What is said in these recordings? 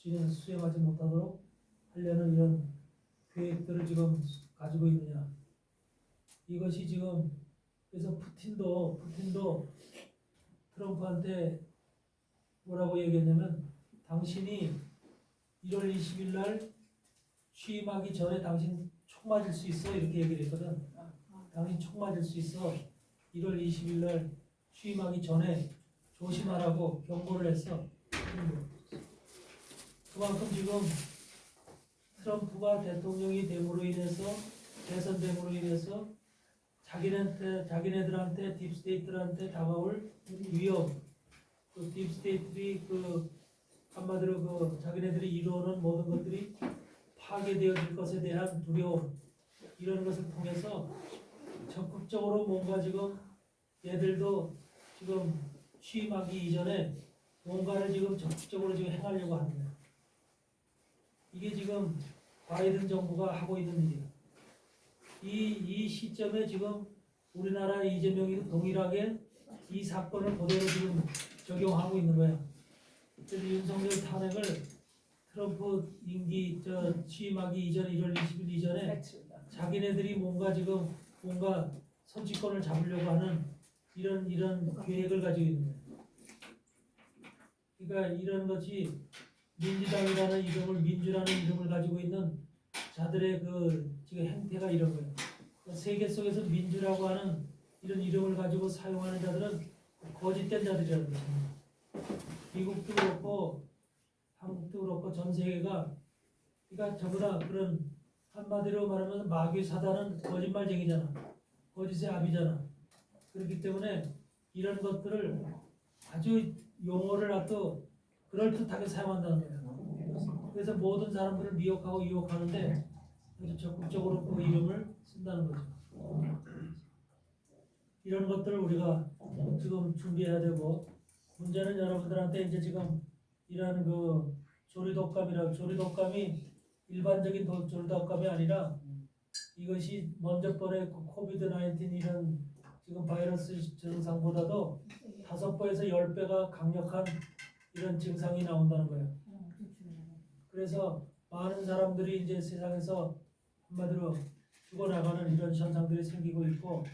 수행하지 못하도록 하려는 이런 계획들을 지금 가지고 있느냐. 이것이 지금 그래서 푸틴도 트럼프한테 뭐라고 얘기했냐면 당신이 1월 20일 날 취임하기 전에 당신 총 맞을 수 있어 이렇게 얘기를 했거든. 당신 총 맞을 수 있어. 1월 20일 날 취임하기 전에 조심하라고 경고를 했어. 그만큼 지금 트럼프가 대통령이 됨으로 인해서 대선됨으로 인해서 자기네들한테 딥스테이트들한테 다가올 위협, 그 딥스테이트들이 그 한마디로 그 자기네들이 이루어놓은 모든 것들이 파괴되어질 것에 대한 두려움 이런 것을 통해서 적극적으로 뭔가 지금 얘들도 지금 취임하기 이전에 뭔가를 지금 적극적으로 지금 행하려고 하는 거예요. 이게 지금 바이든 정부가 하고 있는 일이에요. 이 시점에 지금 우리나라 이재명이 동일하게 이 사건을 그대로 지금 적용하고 있는 거예요. 그래서 윤석열 탄핵을 트럼프 임기 취임하기 이전 1월 20일 이전에 자기네들이 뭔가 선취권을 잡으려고 하는 이런 계획을 가지고 있는 거예요. 그러니까 이런 것이 민주당이라는 이름을 민주라는 이름을 가지고 있는 자들의 그 지금 행태가 이런 거예요. 세계 속에서 민주라고 하는 이런 이름을 가지고 사용하는 자들은 거짓된 자들이라는 것입니다. 미국도 그렇고 한국도 그렇고 전 세계가 그러니까 전부 다 그런 한마디로 말하면 마귀 사단은 거짓말쟁이잖아. 거짓의 아비잖아. 그렇기 때문에 이런 것들을 아주 용어를 아주 그럴듯하게 사용한다는 거예요. 그래서 모든 사람들을 미혹하고 유혹하는데 아주 적극적으로 그 이름을 쓴다는 거죠. 이런 것들을 우리가 지금 준비해야 되고 문제는 여러분들한테 이제 지금 이런 그 조리독감이 일반적인 조리독감이 아니라 이것이 먼저 번에 코비드-19 이런 지금 바이러스 증상보다도 5배에서 10배가 강력한 이런 증상이 나온다는 거예요. 그래서 많은 사람들이 이제 세상에서 한마디로 죽어나가는 이런 현상들이 생기고 있고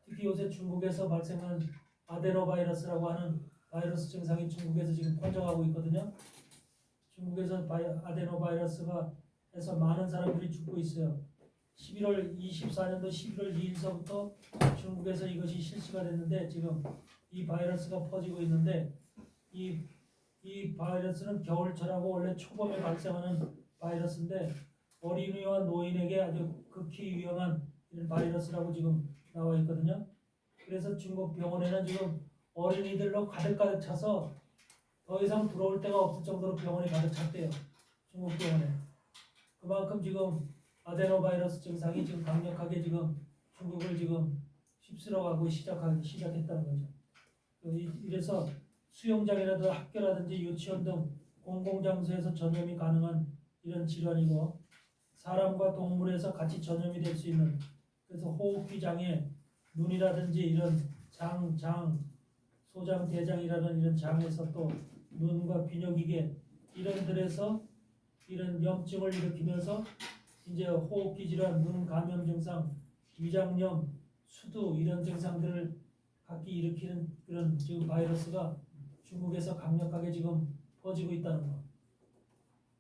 특히 요새 중국에서 발생한 아데노바이러스라고 하는 바이러스 증상이 중국에서 지금 퍼져가고 있거든요. 중국에서 아데노바이러스가 해서 많은 사람들이 죽고 있어요. 24년도 11월 2일서부터 중국에서 이것이 실시가 됐는데 지금 이 바이러스가 퍼지고 있는데 이 바이러스는 겨울철하고 원래 초봄에 발생하는 바이러스인데 어린이와 노인에게 아주 극히 위험한 이런 바이러스라고 지금 나와 있거든요. 그래서 중국 병원에는 지금 어린이들로 가득 차서 더 이상 들어올 데가 없을 정도로 병원이 가득 찼대요. 중국 병원에. 그만큼 지금 아데노바이러스 증상이 지금 강력하게 지금 중국을 지금 휩쓸어가고 시작했다는 거죠. 이래서 수영장이라도 학교라든지 유치원 등 공공장소에서 전염이 가능한 이런 질환이고 사람과 동물에서 같이 전염이 될 수 있는 그래서 호흡기 장애, 눈이라든지 이런 소장, 대장이라는 이런 장에서 또 눈과 비뇨기계 이런 데에서 이런 염증을 일으키면서 이제 호흡기 질환, 눈 감염 증상, 위장염, 수두 이런 증상들을 각기 일으키는 그런 지금 바이러스가 중국에서 강력하게 지금 퍼지고 있다는 거.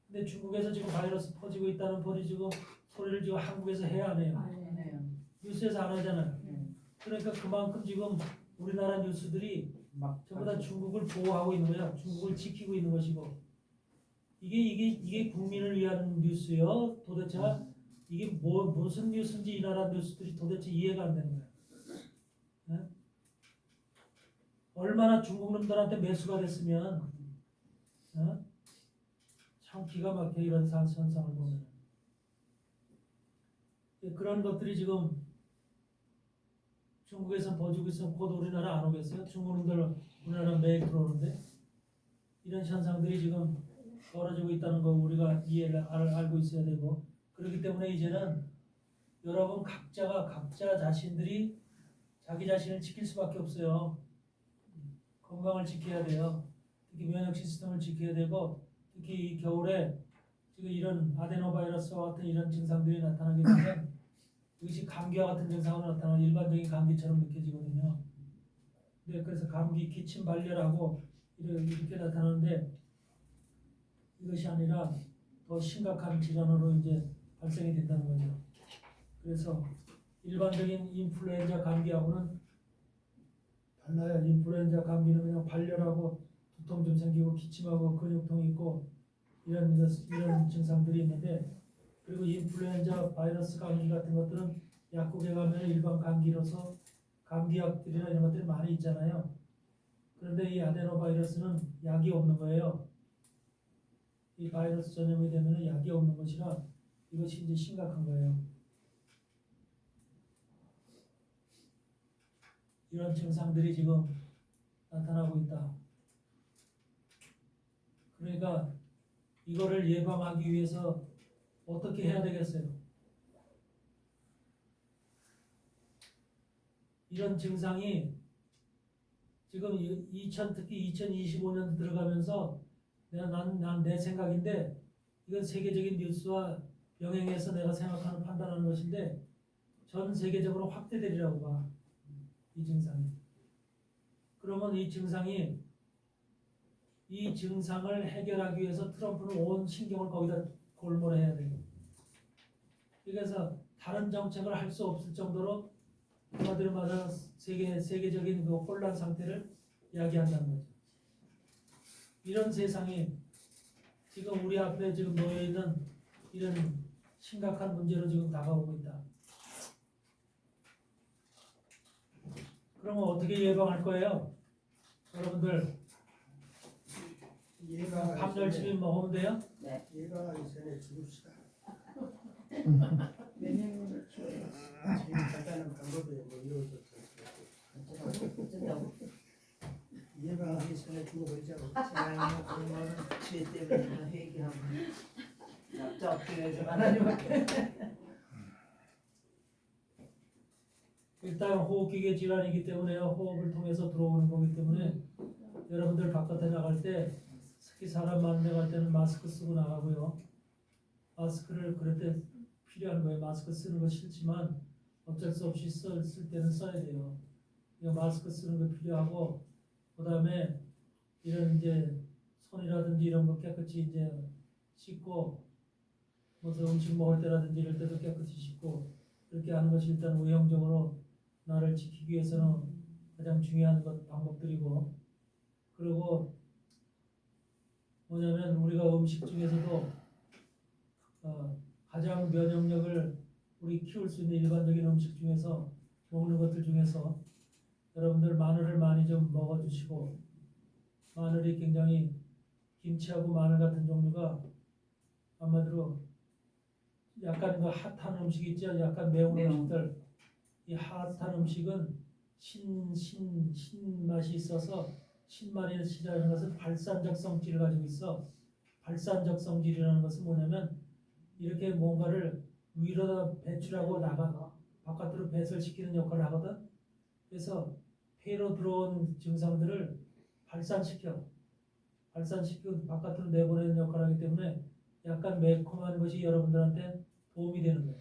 근데 중국에서 지금 바이러스 퍼지고 있다는 소리를 지금 한국에서 해야 안 해요. 뉴스에서 안 하잖아요. 그러니까 그만큼 지금 우리나라 뉴스들이 전부 다 중국을 보호하고 있는 거야. 중국을 지키고 있는 것이고 이게 국민을 위한 뉴스요. 도대체 이게 무슨 뉴스인지 이 나라 뉴스들이 도대체 이해가 안 되는 거야. 네? 얼마나 중국 놈들한테 매수가 됐으면 참 기가 막혀 이런 현상을 보면 그런 것들이 지금 중국에서 퍼지고 있으면 곧 우리나라 안 오겠어요? 중국 놈들 우리나라 매일 들어오는데 이런 현상들이 지금 벌어지고 있다는 거 우리가 알고 있어야 되고 그렇기 때문에 이제는 여러분 각자 자신들이 자기 자신을 지킬 수밖에 없어요. 건강을 지켜야 돼요. 특히 면역 시스템을 지켜야 되고 특히 이 겨울에 지금 이런 아데노바이러스와 같은 이런 증상들이 나타나게 되면 이것이 감기와 같은 증상으로 나타나는 일반적인 감기처럼 느껴지거든요. 네, 그래서 감기, 기침, 발열하고 이렇게 나타나는데 이것이 아니라 더 심각한 질환으로 이제 발생이 된다는 거죠. 그래서 일반적인 인플루엔자 감기하고는 달라요. 인플루엔자 감기는 그냥 발열하고 두통 좀 생기고 기침하고 근육통이 있고 이런 증상들이 있는데, 그리고 인플루엔자 바이러스 감기 같은 것들은 약국에 가면 일반 감기로서 감기약들이나 이런 것들이 많이 있잖아요. 그런데 이 아데노바이러스는 약이 없는 거예요. 이 바이러스 전염이 되면 약이 없는 것이라 이것이 이제 심각한 거예요. 이런 증상들이 지금 나타나고 있다. 그러니까 이거를 예방하기 위해서 어떻게 해야 되겠어요? 이런 증상이 지금 특히 2025년 들어가면서 난 내 생각인데 이건 세계적인 뉴스와 병행해서 내가 생각하는 판단하는 것인데 전 세계적으로 확대되리라고 봐. 이 증상이. 그러면 이 증상을 해결하기 위해서 트럼프는 온 신경을 거기다 골몰해야 돼요. 그래서 다른 정책을 할 수 없을 정도로 한마디로 말하면 세계적인 그 혼란 상태를 이야기한다는 거죠. 이런 세상이 지금 우리 앞에 지금 놓여 있는 이런 심각한 문제로 지금 다가오고 있다. 그러면 어떻게 예방할 거예요? 여러분들 밥 열심히 먹으면 돼요? 네. 예방하기 전에 죽읍시다. 면역력을 키워요. 제일 간단한 방법이 뭐 이것도 어쩌다고? 예방하기 전에 죽어버리자고. 제가 그런 거는 죄 때문에 회개하고 납작해서 하나님한테. 일단 호흡기계 질환이기 때문에 호흡을 통해서 들어오는 거기 때문에 여러분들 바깥에 나갈 때 특히 사람 많은 데 갈 때는 마스크 쓰고 나가고요. 마스크를 그럴 때 필요한 거예요. 마스크 쓰는 거 싫지만 어쩔 수 없이 쓸 때는 써야 돼요. 마스크 쓰는 거 필요하고, 그 다음에 이런 이제 손이라든지 이런 거 깨끗이 이제 씻고, 무슨 음식 먹을 때라든지 이럴 때도 깨끗이 씻고, 그렇게 하는 것이 일단 외형적으로 나를 지키기 위해서는 가장 중요한 방법들이고, 그리고 뭐냐면 우리가 음식 중에서도 가장 면역력을 우리 키울 수 있는 일반적인 음식 중에서 먹는 것들 중에서 여러분들 마늘을 많이 좀 먹어주시고, 마늘이 굉장히 김치하고 마늘 같은 종류가 한마디로 약간 그 핫한 음식 있죠. 약간 매운 음식들. 이 핫한 음식은 신맛이 있어서 신맛이라는 것은 발산적 성질을 가지고 있어. 발산적 성질이라는 것은 뭐냐면 이렇게 뭔가를 위로다 배출하고 바깥으로 배설시키는 역할을 하거든. 그래서 폐로 들어온 증상들을 발산시켜 바깥으로 내보내는 역할을 하기 때문에 약간 매콤한 것이 여러분들한테 도움이 되는 거예요.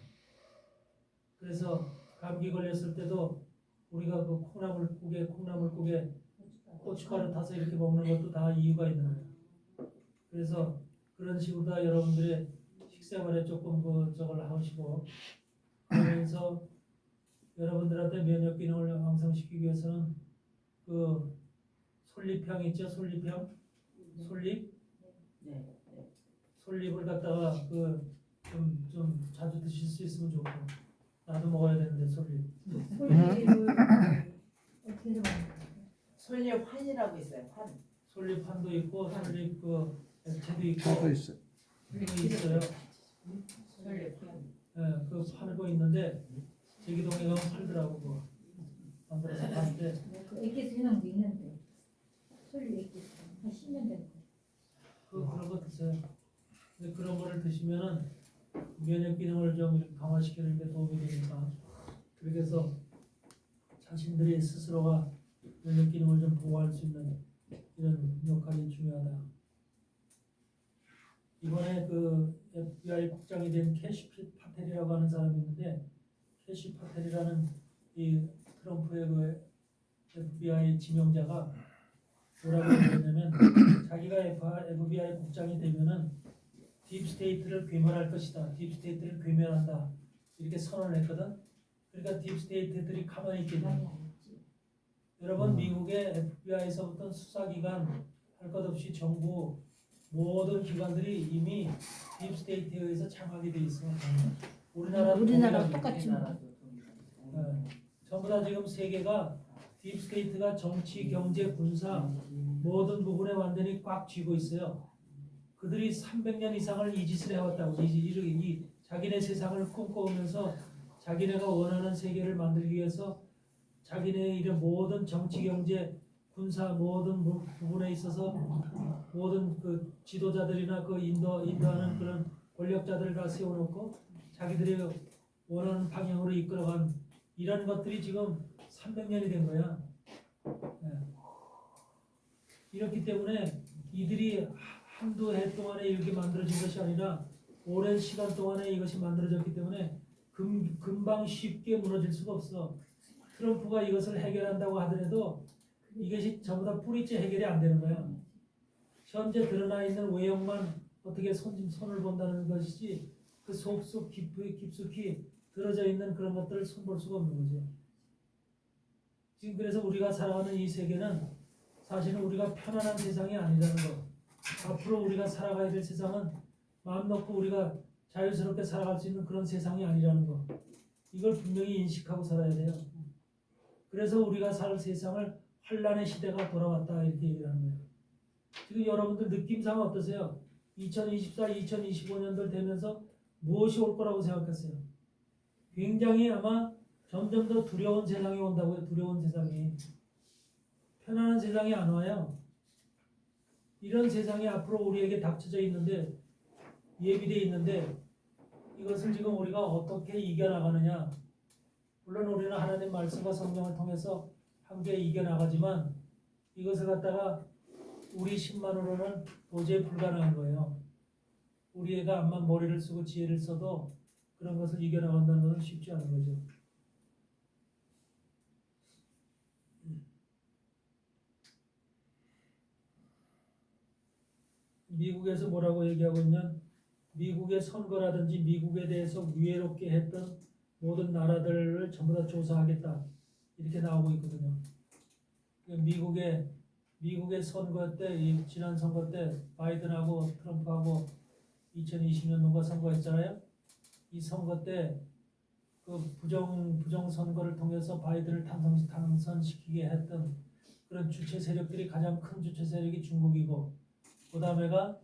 그래서 감기 걸렸을 때도 우리가 그 콩나물국에 고춧가루 타서 이렇게 먹는 것도 다 이유가 있는 거예요. 그래서 그런 식으로 다 여러분들의 식생활에 조금 저걸 하시고, 그러면서 여러분들한테 면역 기능을 향상시키기 위해서는 그 솔잎향 있죠? 솔잎 네. 솔잎을 갖다가 좀 자주 드실 수 있으면 좋고, 나도 먹어야 되는데 솔잎. 솔잎 환이라고 있어요. 환. 솔잎 판도 있고 솔잎 액체도 있고 저도 있어요. 그거 있어요. 솔잎 환. 예, 그거 팔고 있는데 제기동에 가면 팔더라고 그거. 만들어서 파는데 액기스 해놓은 게 있는데 솔잎 액기스 한 10년 된 거. 그런 거 드세요. 근데 그런 거를 드시면은 면역 기능을 좀 강화시키는 데 도움이 되니까, 그렇게 해서 자신들이 스스로가 면역 기능을 좀 보호할 수 있는 이런 역할이 중요하다. 이번에 그 FBI 국장이 된 캐시 파텔이라고 하는 사람이 있는데 캐시 파텔이라는 이 트럼프의 그 FBI 지명자가 뭐라고 얘기했냐면 자기가 FBI 국장이 되면은 딥스테이트를 괴멸할 것이다. 딥스테이트를 괴멸한다. 이렇게 선언을 했거든. 그러니까 딥스테이트들이 가만히 있겠냐. 많이 알지. 여러분 미국의 FBI에서부터 수사기관 할 것 없이 정부 모든 기관들이 이미 딥스테이트에 의해서 장악이 돼 있어. 우리나라도 우리나라 동일하게. 똑같이 우리나라도 동일하게. 네. 전부 다 지금 세계가 딥스테이트가 정치, 경제, 군사 모든 부분에 완전히 꽉 쥐고 있어요. 그들이 300년 이상을 이 짓을 해왔다고. 이 자기네 세상을 꿈꿔오면서 자기네가 원하는 세계를 만들기 위해서 자기네 이런 모든 정치, 경제, 군사 모든 부분에 있어서 모든 그 지도자들이나 그 인도하는 그런 권력자들을 다 세워놓고 자기들이 원하는 방향으로 이끌어간 이런 것들이 지금 300년이 된 거야. 네. 이렇기 때문에 이들이 한두 해 동안에 이렇게 만들어진 것이 아니라 오랜 시간 동안에 이것이 만들어졌기 때문에 금방 쉽게 무너질 수가 없어. 트럼프가 이것을 해결한다고 하더라도 이것이 전부 다 뿌리째 해결이 안 되는 거야. 현재 드러나 있는 외형만 어떻게 손을 본다는 것이지 그 속속 깊숙이 들어져 있는 그런 것들을 손볼 수가 없는 거죠. 지금 그래서 우리가 살아가는 이 세계는 사실은 우리가 편안한 세상이 아니라는 거. 앞으로 우리가 살아가야 될 세상은 마음 놓고 우리가 자유스럽게 살아갈 수 있는 그런 세상이 아니라는 거. 이걸 분명히 인식하고 살아야 돼요. 그래서 우리가 살 세상을 환란의 시대가 돌아왔다 이렇게 얘기를 하는 거예요. 지금 여러분들 느낌상 어떠세요? 2024, 2025년들 되면서 무엇이 올 거라고 생각했어요? 굉장히 아마 점점 더 두려운 세상이 온다고요. 두려운 세상이. 편안한 세상이 안 와요. 이런 세상이 앞으로 우리에게 닥쳐져 있는데 예비되어 있는데 이것을 지금 우리가 어떻게 이겨나가느냐. 물론 우리는 하나님 말씀과 성경을 통해서 함께 이겨나가지만 이것을 갖다가 우리 힘만으로는 도저히 불가능한 거예요. 우리가 암만 머리를 쓰고 지혜를 써도 그런 것을 이겨나간다는 것은 쉽지 않은 거죠. 미국에서 뭐라고 얘기하고 있냐면 미국의 선거라든지 미국에 대해서 위해롭게 했던 모든 나라들을 전부 다 조사하겠다 이렇게 나오고 있거든요. 미국의 선거 때 지난 선거 때 바이든하고 트럼프하고 2020년 누가 선거했잖아요. 이 선거 때 그 부정 선거를 통해서 바이든을 당선시키게 했던 그런 주체 세력들이 가장 큰 주체 세력이 중국이고 그 다음에가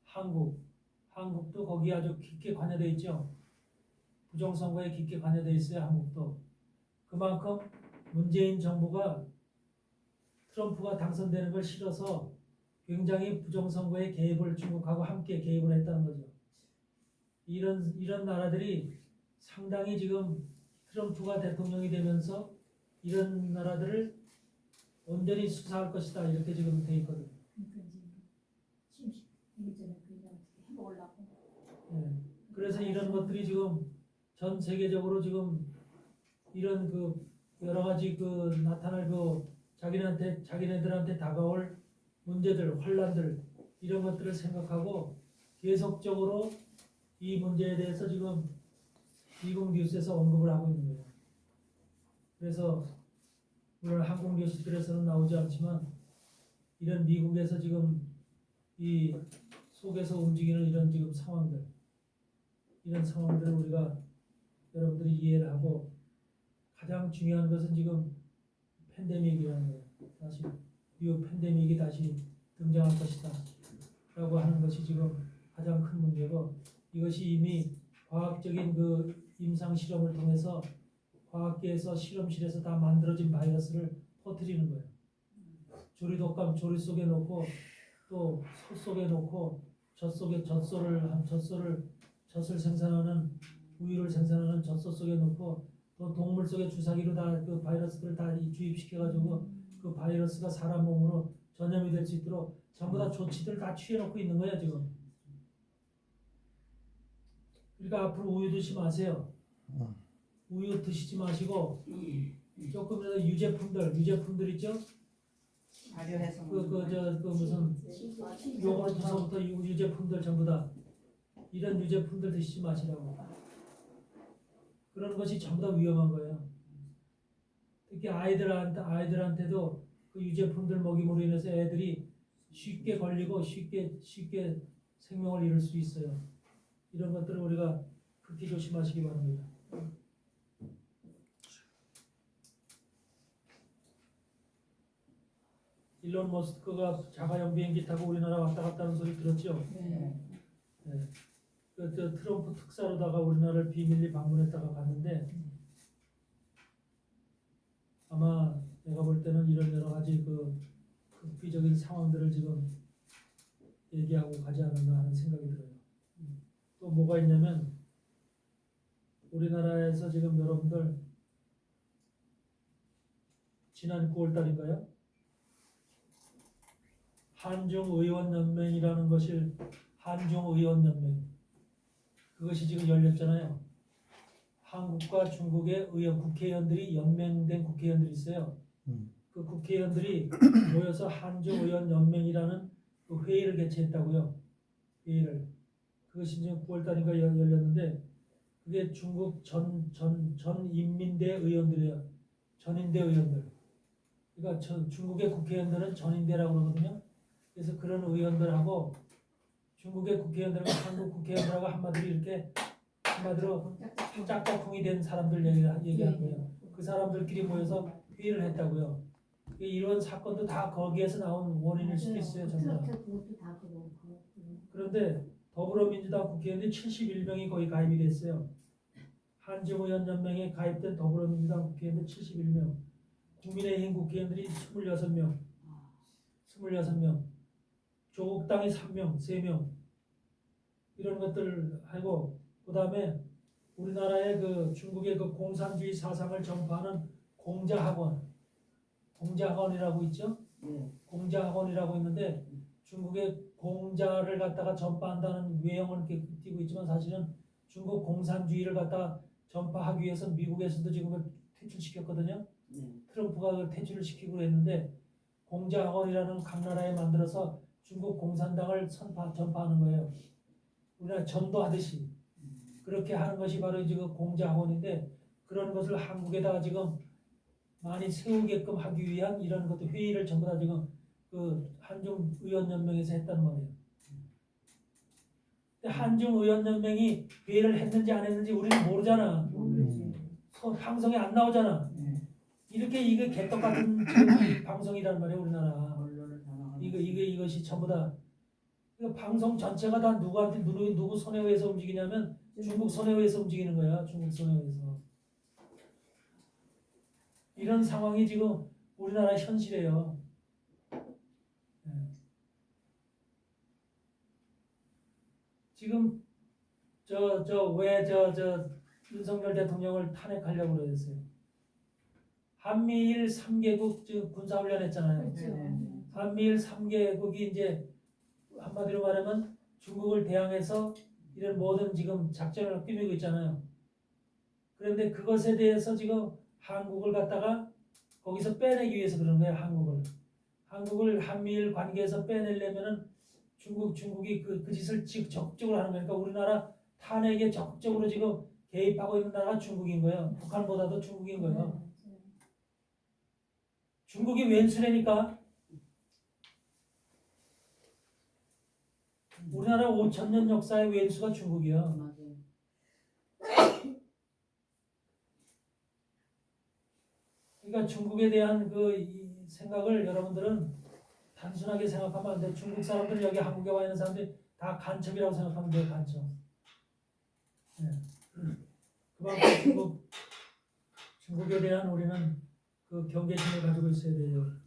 한국도 거기 아주 깊게 관여되어 있죠. 부정선거에 깊게 관여되어 있어요. 한국도. 그만큼 문재인 정부가 트럼프가 당선되는 걸 싫어서 굉장히 부정선거에 개입을 중국하고 함께 개입을 했다는 거죠. 이런 나라들이 상당히 지금 트럼프가 대통령이 되면서 이런 나라들을 온전히 수사할 것이다 이렇게 지금 돼 있거든요. 그러니까 이제 심식 되기 전에 그냥 어떻게 해보려고. 네. 그래서 이런 것들이 지금 전 세계적으로 지금 이런 그 여러 가지 그 나타날 그 자기네들한테 다가올 문제들, 환란들 이런 것들을 생각하고 계속적으로 이 문제에 대해서 지금 미국 뉴스에서 언급을 하고 있는 거예요. 그래서 물론 한국 뉴스들에서는 나오지 않지만 이런 미국에서 지금 이 속에서 움직이는 이런 지금 상황들 이런 상황들을 우리가 여러분들이 이해를 하고 가장 중요한 것은 지금 팬데믹이라는 거예요. 다시 뉴 팬데믹이 다시 등장할 것이다 라고 하는 것이 지금 가장 큰 문제고 이것이 이미 과학적인 그 임상 실험을 통해서 과학계에서 실험실에서 다 만들어진 바이러스를 퍼뜨리는 거예요. 조리독감 조리 속에 놓고 또 소 속에 놓고 젖을 생산하는 우유를 생산하는 젖소 속에 놓고 또 동물 속에 주사기로 다 그 바이러스들을 다 주입시켜가지고 그 바이러스가 사람 몸으로 전염이 될 수 있도록 전부 다 조치들 다 취해놓고 있는 거예요 지금. 그러니까 앞으로 우유 드시지 마세요. 우유 드시지 마시고 조금이라도 유제품들 있죠? 발효해서 그 무슨 요거트서부터 유제품들 전부 다 이런 유제품들 드시지 마시라고. 그런 것이 전부 다 위험한 거예요. 특히 아이들한테도 그 유제품들 먹임으로 인해서 애들이 쉽게 걸리고 쉽게 생명을 잃을 수 있어요. 이런 것들을 우리가 극히 조심하시기 바랍니다. 일론 머스크가 자가용 비행기 타고 우리나라 왔다 갔다 하는 소리 들었죠? 네. 네. 저 트럼프 특사로다가 우리나라를 비밀리 방문했다가 갔는데 아마 내가 볼 때는 이런 여러 가지 그 극비적인 상황들을 지금 얘기하고 가지 않았나 하는 생각이 들어요. 또 뭐가 있냐면 우리나라에서 지금 여러분들 지난 9월 달인가요? 한중의원연맹이라는 것이 한중의원연맹 그것이 지금 열렸잖아요. 한국과 중국의 국회의원들이 연맹된 국회의원들이 있어요. 그 국회의원들이 모여서 한중의원연맹이라는 그 회의를 개최했다고요. 회의를 그것이 지금 9월 달인가 열렸는데 그게 중국 전인민대 의원들이에요. 전인대 의원들. 그러니까 중국의 국회의원들은 전인대라고 그러거든요. 그래서 그런 의원들하고 중국의 국회의원들과 한국 국회의원들하고 한마디로 짝짝꿍이 된 사람들 얘기하는 거예요. 그 사람들끼리 모여서 회의를 했다고요. 이런 사건도 다 거기에서 나온 원인일 수도 있어요. 전부 다. 그것도 다 그거. 그런데 더불어민주당 국회의원들이 71명이 거의 가입이 됐어요. 한중의원연맹에 가입된 더불어민주당 국회의원들 71명, 국민의힘 국회의원들이 26명, 조국당이 3명, 이런 것들을 하고 그 다음에 우리나라의 그 중국의 그 공산주의 사상을 전파하는 공자학원이라고 있죠? 공자학원이라고 있는데 중국의 공자를 갖다가 전파한다는 외형은 이렇게 띄고 있지만 사실은 중국 공산주의를 갖다가 전파하기 위해서 미국에서도 지금 퇴출시켰거든요. 트럼프가 그걸 퇴출을 시키고 했는데 공자학원이라는 각 나라에 만들어서 중국 공산당을 전파하는 거예요. 우리나라 전도하듯이 그렇게 하는 것이 바로 지금 공자학원인데 그런 것을 한국에다가 지금 많이 세우게끔 하기 위한 이런 것도 회의를 전부 다 지금 그 한중의원연맹에서 했단 말이에요. 근데 한중의원연맹이 회의를 했는지 안 했는지 우리는 모르잖아. 방송에 안 나오잖아. 이렇게 이게 개떡 같은 지금 방송이란 말이에요, 우리나라. 이것이 전부 다 이거 방송 전체가 다 누구 손에 의해서 움직이냐면 중국 손에 의해서 움직이는 거야. 중국 손에 의해서. 이런 상황이 지금 우리나라 현실이에요. 지금 왜 윤석열 대통령을 탄핵하려고 그랬어요. 한미일 3개국 지금 군사훈련 했잖아요. 그렇죠. 한미일 3개국이 이제 한마디로 말하면 중국을 대항해서 이런 모든 지금 작전을 꾸미고 있잖아요. 그런데 그것에 대해서 지금 한국을 갖다가 거기서 빼내기 위해서 그런 거예요. 한국을 한미일 관계에서 빼내려면은 중국이 그 짓을 적극적으로 하는 거니까 우리나라 탄핵에 적극적으로 지금 개입하고 있는 나라가 중국인 거예요. 북한보다도 중국인 거예요. 중국이 왼수래니까 우리나라 5,000년 역사의 왼수가 중국이야. 그러니까 중국에 대한 이 생각을 여러분들은 단순하게 생각하면 안 돼. 중국 사람들 여기 한국에 와 있는 사람들이 다 간첩이라고 생각하면 돼요. 간첩. 네. 그만큼 중국에 대한 우리는 그 경계심을 가지고 있어야 돼요.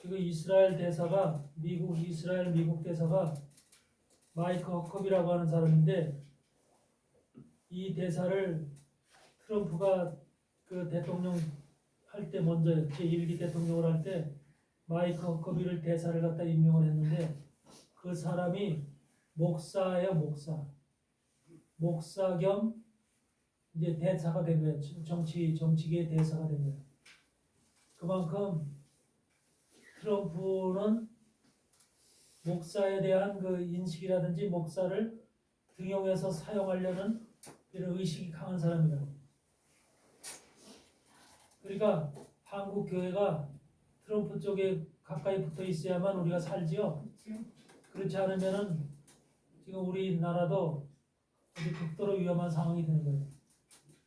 지금 이스라엘 대사가 이스라엘 미국 대사가 마이크 허컵이라고 하는 사람인데 이 대사를 트럼프가 그 대통령 할 때 먼저 제1기 대통령을 할 때 마이크 허커비를 대사를 갖다 임명을 했는데 그 사람이 목사예요, 목사 겸 이제 대사가 된 거예요. 정치계의 대사가 된 거예요. 그만큼 트럼프는 목사에 대한 그 인식이라든지 목사를 등용해서 사용하려는 이런 의식이 강한 사람이다. 그러니까 한국 교회가 트럼프 쪽에 가까이 붙어 있어야만 우리가 살지요. 그렇지 않으면은 지금 우리나라도 아주 극도로 위험한 상황이 되는 거예요.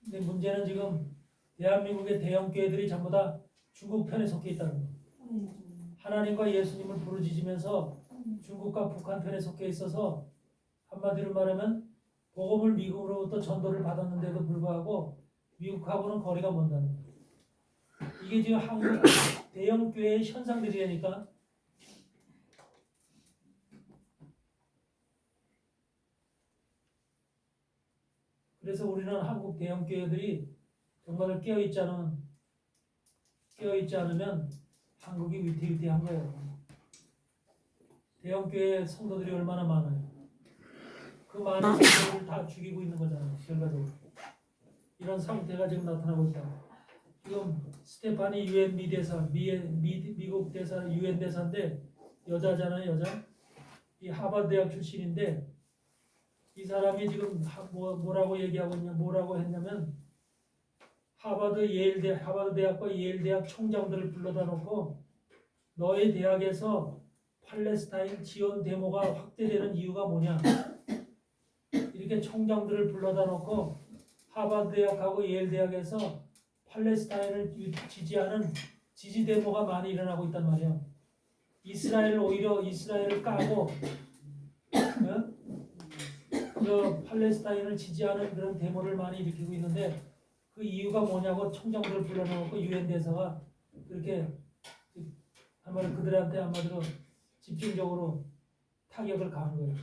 근데 문제는 지금 대한민국의 대형 교회들이 전부 다 중국 편에 속해 있다는 거예요. 하나님과 예수님을 부르짖으면서 중국과 북한 편에 속해 있어서 한마디로 말하면 복음을 미국으로부터 전도를 받았는데도 불구하고 미국하고는 거리가 먼다는 거예요. 이게 지금 한국 대형 교회의 현상들이라니까. 그래서 우리는 한국 대형 교회들이 정말 깨어있지 않으면 한국이 위태위태한 거예요. 대형 교회 성도들이 얼마나 많아요. 그 많은 성도들을 다 죽이고 있는 거잖아요. 결과적으로 이런 상태가 지금 나타나고 있다. 지금 스테파니 유엔 미대사, 미국 대사 유엔 대사인데 여자잖아요, 여자. 이 하버드 대학 출신인데 이 사람이 지금 뭐라고 얘기하고 있냐, 뭐라고 했냐면 하버드 대학과 예일 대학 총장들을 불러다 놓고 너희 대학에서 팔레스타인 지원 데모가 확대되는 이유가 뭐냐, 이렇게 총장들을 불러다 놓고 하버드 대학하고 예일 대학에서 팔레스타인을 지지하는 지지 데모가 많이 일어나고 있단 말이에요. 오히려 이스라엘을 까고 그 팔레스타인을 지지하는 그런 데모를 많이 일으키고 있는데 그 이유가 뭐냐고 총장들을 불러놓고 유엔 대사가 그렇게 한마디로 그들한테 한마디로 집중적으로 타격을 가한 거예요.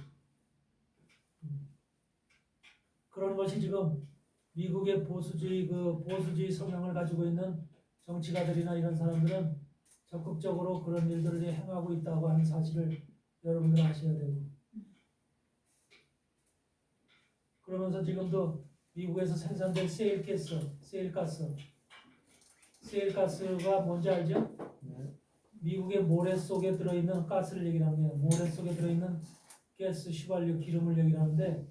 그런 것이 지금 미국의 보수주의 성향을 가지고 있는 정치가들이나 이런 사람들은 적극적으로 그런 일들을 행하고 있다고 하는 사실을 여러분들 아셔야 되고, 그러면서 지금도 미국에서 생산된 세일가스가 뭔지 알죠? 미국의 모래 속에 들어있는 가스를 얘기하는 거예요. 모래 속에 들어있는 가스, 휘발유, 기름을 얘기하는데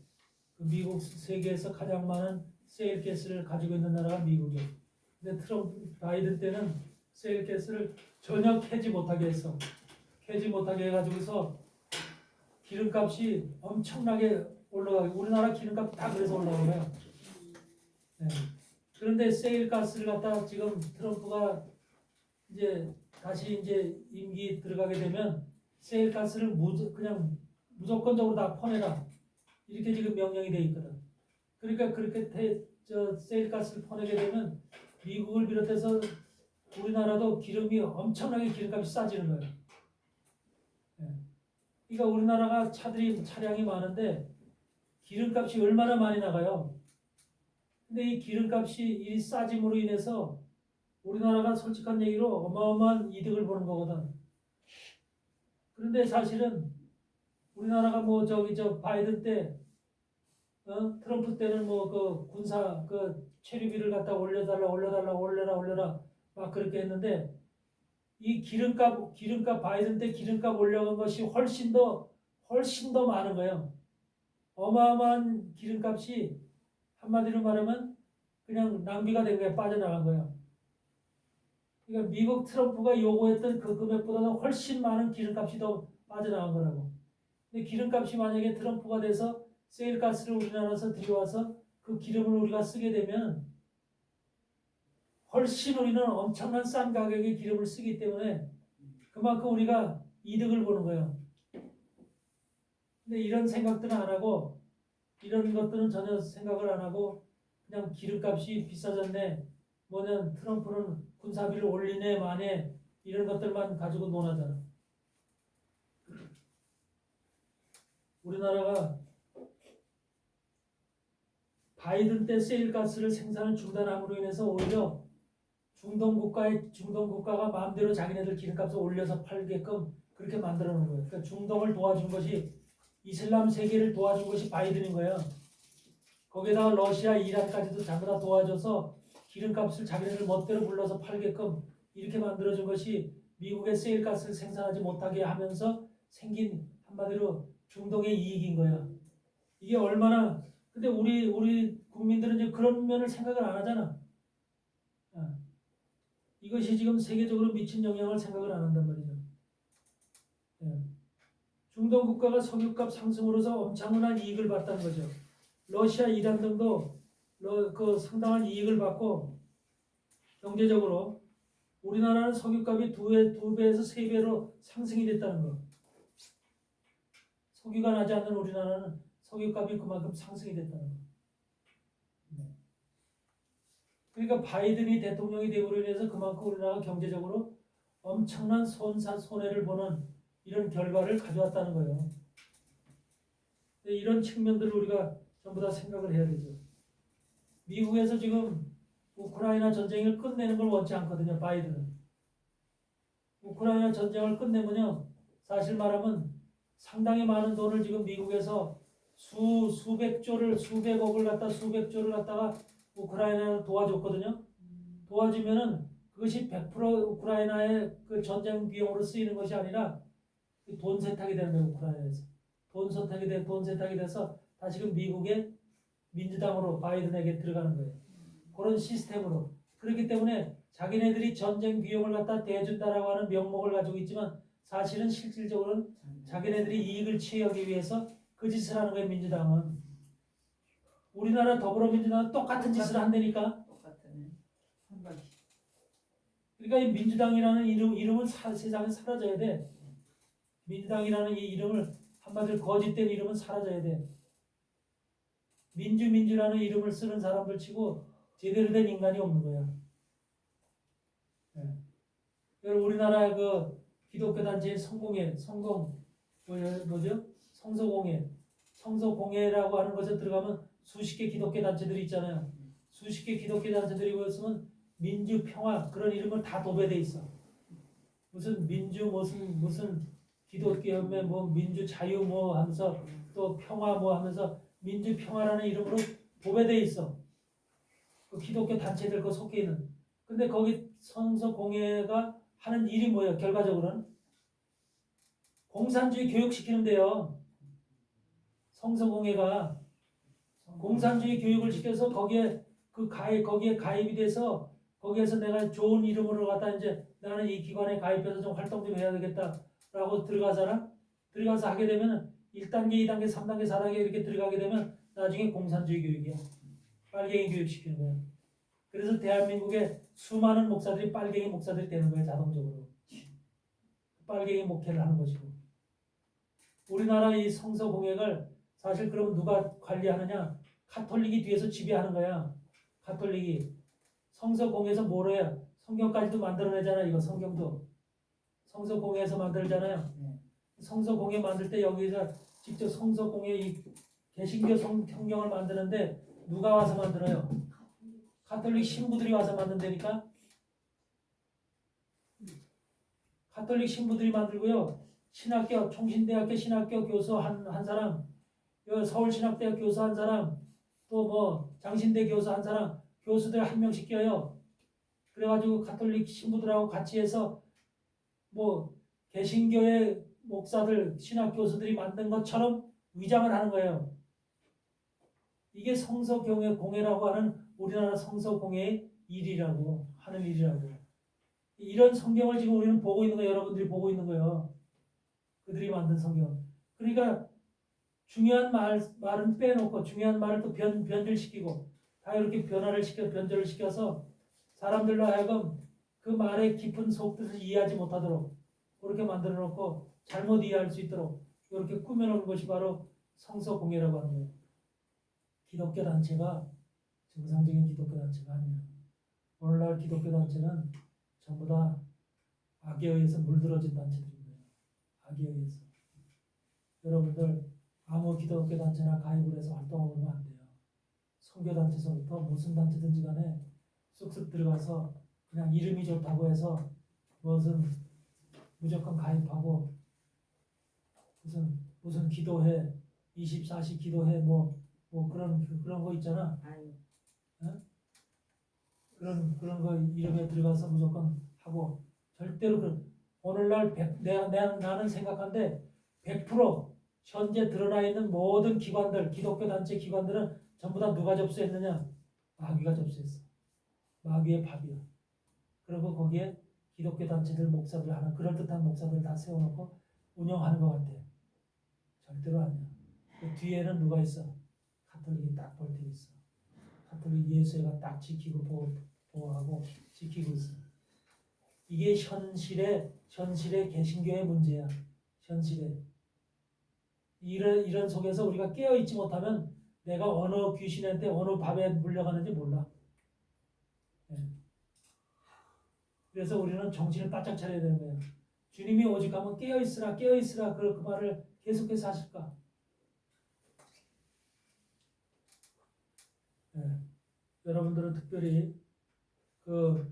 그 미국 세계에서 가장 많은 세일가스를 가지고 있는 나라가 미국이에요. 근데 바이든 때는 세일가스를 전혀 캐지 못하게 했어. 캐지 못하게 해가지고서 기름값이 엄청나게 올라가고, 우리나라 기름값 다 그래서 올라간 거예요. 네. 그런데 세일가스를 갖다 지금 트럼프가 이제 다시 이제 임기 들어가게 되면 세일가스를 그냥 무조건적으로 다 퍼내라, 이렇게 지금 명령이 돼 있거든. 그러니까 그렇게 세일가스를 퍼내게 되면 미국을 비롯해서 우리나라도 기름이 엄청나게 기름값이 싸지는 거예요. 네. 그러니까 우리나라가 차량이 많은데 기름값이 얼마나 많이 나가요. 근데 이 기름값이 이 싸짐으로 인해서 우리나라가 솔직한 얘기로 어마어마한 이득을 보는 거거든. 그런데 사실은 우리나라가 바이든 때, 트럼프 때는 군사 체류비를 갖다 올려라 막 그렇게 했는데 이 기름값 바이든 때 기름값 올려간 것이 훨씬 더 많은 거예요. 어마어마한 기름값이 한마디로 말하면 그냥 낭비가 된 거예요. 빠져나간 거예요. 그러니까 미국 트럼프가 요구했던 그 금액보다는 훨씬 많은 기름값이 더 빠져나간 거라고. 근데 기름값이 만약에 트럼프가 돼서 세일가스를 우리나라에서 들여와서 그 기름을 우리가 쓰게 되면 훨씬 우리는 엄청난 싼 가격의 기름을 쓰기 때문에 그만큼 우리가 이득을 보는 거예요. 근데 이런 생각들은 안 하고, 이런 것들은 전혀 생각을 안 하고 그냥 기름값이 비싸졌네, 뭐냐 트럼프는 군사비를 올리네 마네 이런 것들만 가지고 논하잖아. 우리나라가 바이든 때 세일가스를 생산을 중단함으로 인해서 오히려 중동 국가가 마음대로 자기네들 기름값을 올려서 팔게끔 그렇게 만들어 놓은 거예요. 그러니까 중동을 도와준 것이 이슬람 세계를 도와준 것이 바이든인 거예요. 거기다가 러시아, 이란까지도 전부 다 도와줘서 기름값을 자기네들 멋대로 불러서 팔게끔 이렇게 만들어준 것이 미국의 세일가스를 생산하지 못하게 하면서 생긴 한마디로 중동의 이익인 거야. 이게 얼마나 근데 우리 국민들은 이제 그런 면을 생각을 안 하잖아. 이것이 지금 세계적으로 미친 영향을 생각을 안 한단 말이죠. 예. 중동 국가가 석유값 상승으로서 엄청난 이익을 봤다는 거죠. 러시아, 이란 등도 그 상당한 이익을 받고 경제적으로 우리나라는 석유값이 두 배에서 세 배로 상승이 됐다는 거. 석유가 나지 않는 우리나라는 석유값이 그만큼 상승이 됐다는 거. 그러니까 바이든이 대통령이 되므로 인해서 그만큼 우리나라가 경제적으로 엄청난 손해를 보는 이런 결과를 가져왔다는 거예요. 이런 측면들을 우리가 전부 다 생각을 해야 되죠. 미국에서 지금 우크라이나 전쟁을 끝내는 걸 원치 않거든요. 바이든은. 우크라이나 전쟁을 끝내면요. 사실 말하면 상당히 많은 돈을 지금 미국에서 수백억을 갖다가 우크라이나를 도와줬거든요. 도와주면은 그것이 100% 우크라이나의 그 전쟁 비용으로 쓰이는 것이 아니라 돈 세탁이 되는 거예요. 우크라이나에서. 돈 세탁이 돼서 다시금 미국의 민주당으로 바이든에게 들어가는 거예요. 그런 시스템으로. 그렇기 때문에 자기네들이 전쟁 비용을 갖다 대준다라고 하는 명목을 가지고 있지만 사실은 실질적으로는 자기네들이 이익을 취하기 위해서 그 짓을 하는 거예요. 민주당은. 우리나라 더불어민주당은 똑같은 짓을 한다니까. 똑같은 한 번씩. 그러니까 이 민주당이라는 이름은 세상에 사라져야 돼. 민주당이라는 이 이름을 한마디로 거짓된 이름은 사라져야 돼. 민주라는 이름을 쓰는 사람들 치고 제대로 된 인간이 없는 거야. 네. 우리나라의 그 기독교 단체인 성서공회라고 하는 것에 들어가면 수십 개 기독교 단체들이 있잖아요. 수십 개 기독교 단체들이 모였으면 민주, 평화 그런 이름을 다 도배돼 있어. 무슨 민주 무슨 기독교 연맹 뭐 민주 자유 뭐 하면서 또 평화 뭐 하면서 민주 평화라는 이름으로 도배돼 있어. 그 기독교 단체들 그 속해 있는. 근데 거기 성서공회가 하는 일이 뭐예요? 결과적으로는 공산주의 교육시키는데요. 성서공회가 공산주의 교육을 시켜서 거기에 가입이 돼서 거기에서 내가 좋은 이름으로 갖다 이제 나는 이 기관에 가입해서 좀 활동 좀 해야 되겠다라고 들어가잖아. 들어가서 하게 되면 1단계, 2단계, 3단계, 4단계 이렇게 들어가게 되면 나중에 공산주의 교육이야. 빨갱이 교육 시키는 거야. 그래서 대한민국의 수많은 목사들이 빨갱이 목사들이 되는 거야. 자동적으로. 빨갱이 목회를 하는 것이고. 우리나라 이 성서공회를 사실 그럼 누가 관리하느냐? 가톨릭이 뒤에서 지배하는 거야. 가톨릭이. 성서공회에서 뭘 해? 성경까지도 만들어내잖아. 이거 성경도. 성서공회에서 만들잖아요. 성서공회 만들 때 여기서 직접 성서공회 이 개신교 성경을 만드는데 누가 와서 만들어요? 가톨릭 신부들이 와서 만든다니까. 가톨릭 신부들이 만들고요. 신학교 총신대학교 신학교 교수 한 사람, 서울신학대학 교수 한 사람, 또 뭐 장신대 교수 한 사람, 교수들 한 명씩 껴요. 그래가지고 가톨릭 신부들하고 같이 해서 뭐 개신교의 목사들, 신학 교수들이 만든 것처럼 위장을 하는 거예요. 이게 성서공회라고 하는 우리나라 성서공회의 일이라고 하는 일이라고. 이런 성경을 지금 우리는 보고 있는 거예요. 여러분들이 보고 있는 거예요. 그들이 만든 성경. 그러니까 중요한 말은 빼놓고 중요한 말을 또 변질시키고 다 이렇게 변절을 시켜서 사람들로 하여금 그 말의 깊은 속뜻을 이해하지 못하도록 그렇게 만들어 놓고 잘못 이해할 수 있도록 이렇게 꾸며놓은 것이 바로 성서공회라고 하는 거예요. 기독교 단체가 정상적인 기독교 단체가 아니에요. 오늘날 기독교 단체는 전부 다 악에 의해서 물들어진 단체들입니다. 악에 의해서. 여러분들 아무 기독교 단체나 가입을 해서 활동하고 그러면 안 돼요. 선교 단체서부터 무슨 단체든지 간에 쑥쑥 들어가서 그냥 이름이 좋다고 해서 무슨 무조건 가입하고 무슨 기도회 24시 기도회 뭐 그런 거 있잖아. 아유, 그런 거 이름에 들어가서 무조건 하고 절대로 오늘날 나는 생각한데 100% 현재 드러나 있는 모든 기관들 기독교 단체 기관들은 전부 다 누가 접수했느냐? 마귀가 접수했어. 마귀의 밥이야. 그리고 거기에 기독교 단체들 목사들 하나 그럴듯한 목사들 다 세워놓고 운영하는 것 같아. 절대로 아니야. 그 뒤에는 누가 있어? 가톨릭이 딱 볼테 있어. 가톨릭 예수회가 딱 지키고 보호하고 지키고 있어. 이게 현실의 개신교의 문제야. 현실에 이런 속에서 우리가 깨어 있지 못하면 내가 어느 귀신한테 어느 밥에 물려가는지 몰라. 예. 그래서 우리는 정신을 바짝 차려야 되는 거예요. 주님이 오직하면 깨어 있으라 그 말을 계속해서 하실까? 예. 여러분들은 특별히 그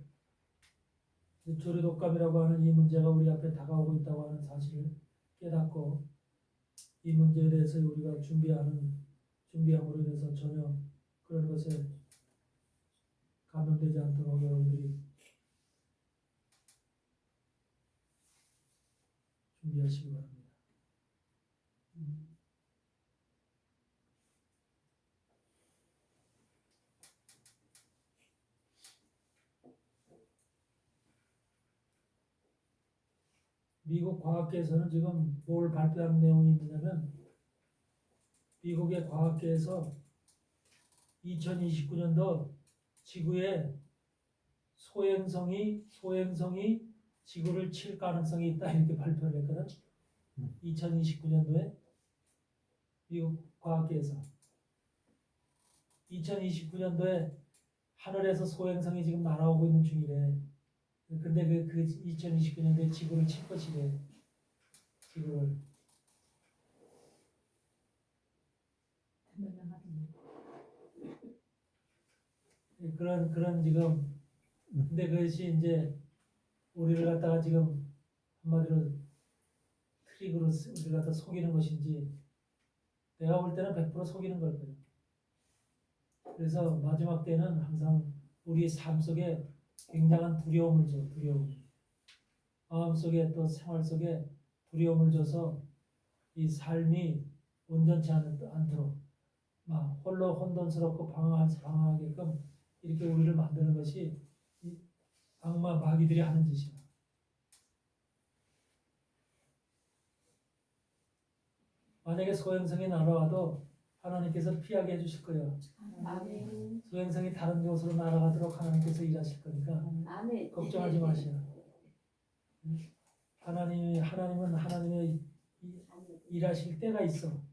조류독감이라고 하는 이 문제가 우리 앞에 다가오고 있다고 하는 사실을 깨닫고 이 문제에 대해서 우리가 준비함으로 인해서 전혀 그런 것에 감염되지 않도록 여러분들이 준비하시기 바랍니다. 미국 과학계에서는 지금 뭘 발표하는 내용이 있느냐면 미국의 과학계에서 2029년도 지구의 소행성이 지구를 칠 가능성이 있다 이렇게 발표를 했거든. 2029년도에 미국 과학계에서 2029년도에 하늘에서 소행성이 지금 날아오고 있는 중이래. 근데 그 2029년도에 지구를 칠 것이래. 지구를. 그런 지금 근데 그것이 이제 우리를 갖다가 지금 한마디로 트릭으로 우리를 갖다 속이는 것인지 내가 볼 때는 100% 속이는 걸 거예요. 그래서 마지막 때는 항상 우리 삶 속에 굉장한 두려움을 줘. 두려움. 마음속에 또 생활 속에 두려움을 줘서 이 삶이 온전치 않도록 막 홀로 혼돈스럽고 방황하게끔 이렇게 우리를 만드는 것이 이 악마 마귀들이 하는 짓이야. 만약에 소행성이 날아와도 하나님께서 피하게 해주실 거예요. 아멘. 소행성이 다른 곳으로 날아가도록 하나님께서 일하실 거니까 아멘. 걱정하지 마시오. 하나님은 하나님의 일하실 때가 있어.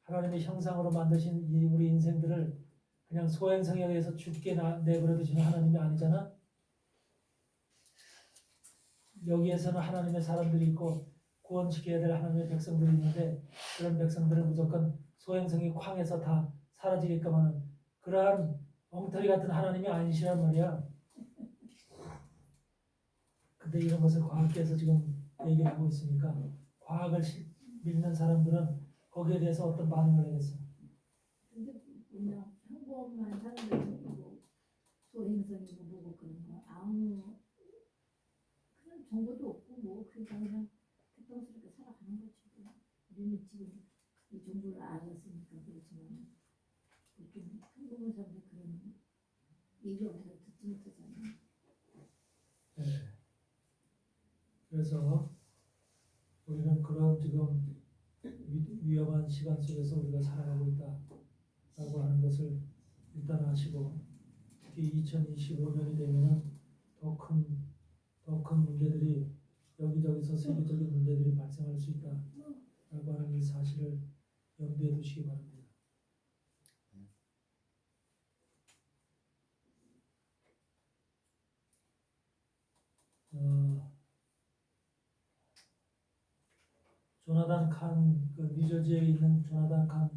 하나님의 형상으로 만드신 우리 인생들을 그냥 소행성에 의해서 죽게 내버려 두시는 하나님이 아니잖아. 여기에서는 하나님의 사람들이 있고 구원시켜야 될 하나님의 백성들이 있는데 그런 백성들은 무조건 소행성이 쾅에서 다 사라지게끔 하는 그러한 엉터리 같은 하나님이 아니시란 말이야. 근데 이런 것을 과학계에서 지금 얘기하고 있으니까 과학을 믿는 사람들은 거기에 대해서 어떤 반응을 하겠어? 근데 그냥 평범한 사람들이 뭐 소행성이고 뭐고 그런 거 아무 그런 정보도 없고 뭐 그냥 평범스럽게 살아가는 거지. 우리는 지금 이 정보를 알았으니까 그렇지만 좀 평범한 사람들 그런 얘기 없어서 듣지 못하잖아. 네. 그래서 우리는 그런 지금 위험한 시간 속에서 우리가 살아가고 있다라고 하는 것을 일단 아시고 특히 2025년이 되면은 더 큰 문제들이 여기저기서 세계적인 문제들이 발생할 수 있다라고 하는 이 사실을 염두에 두시기 바랍니다. 조나단 칸, 그 뉴저지에 있는 조나단 칸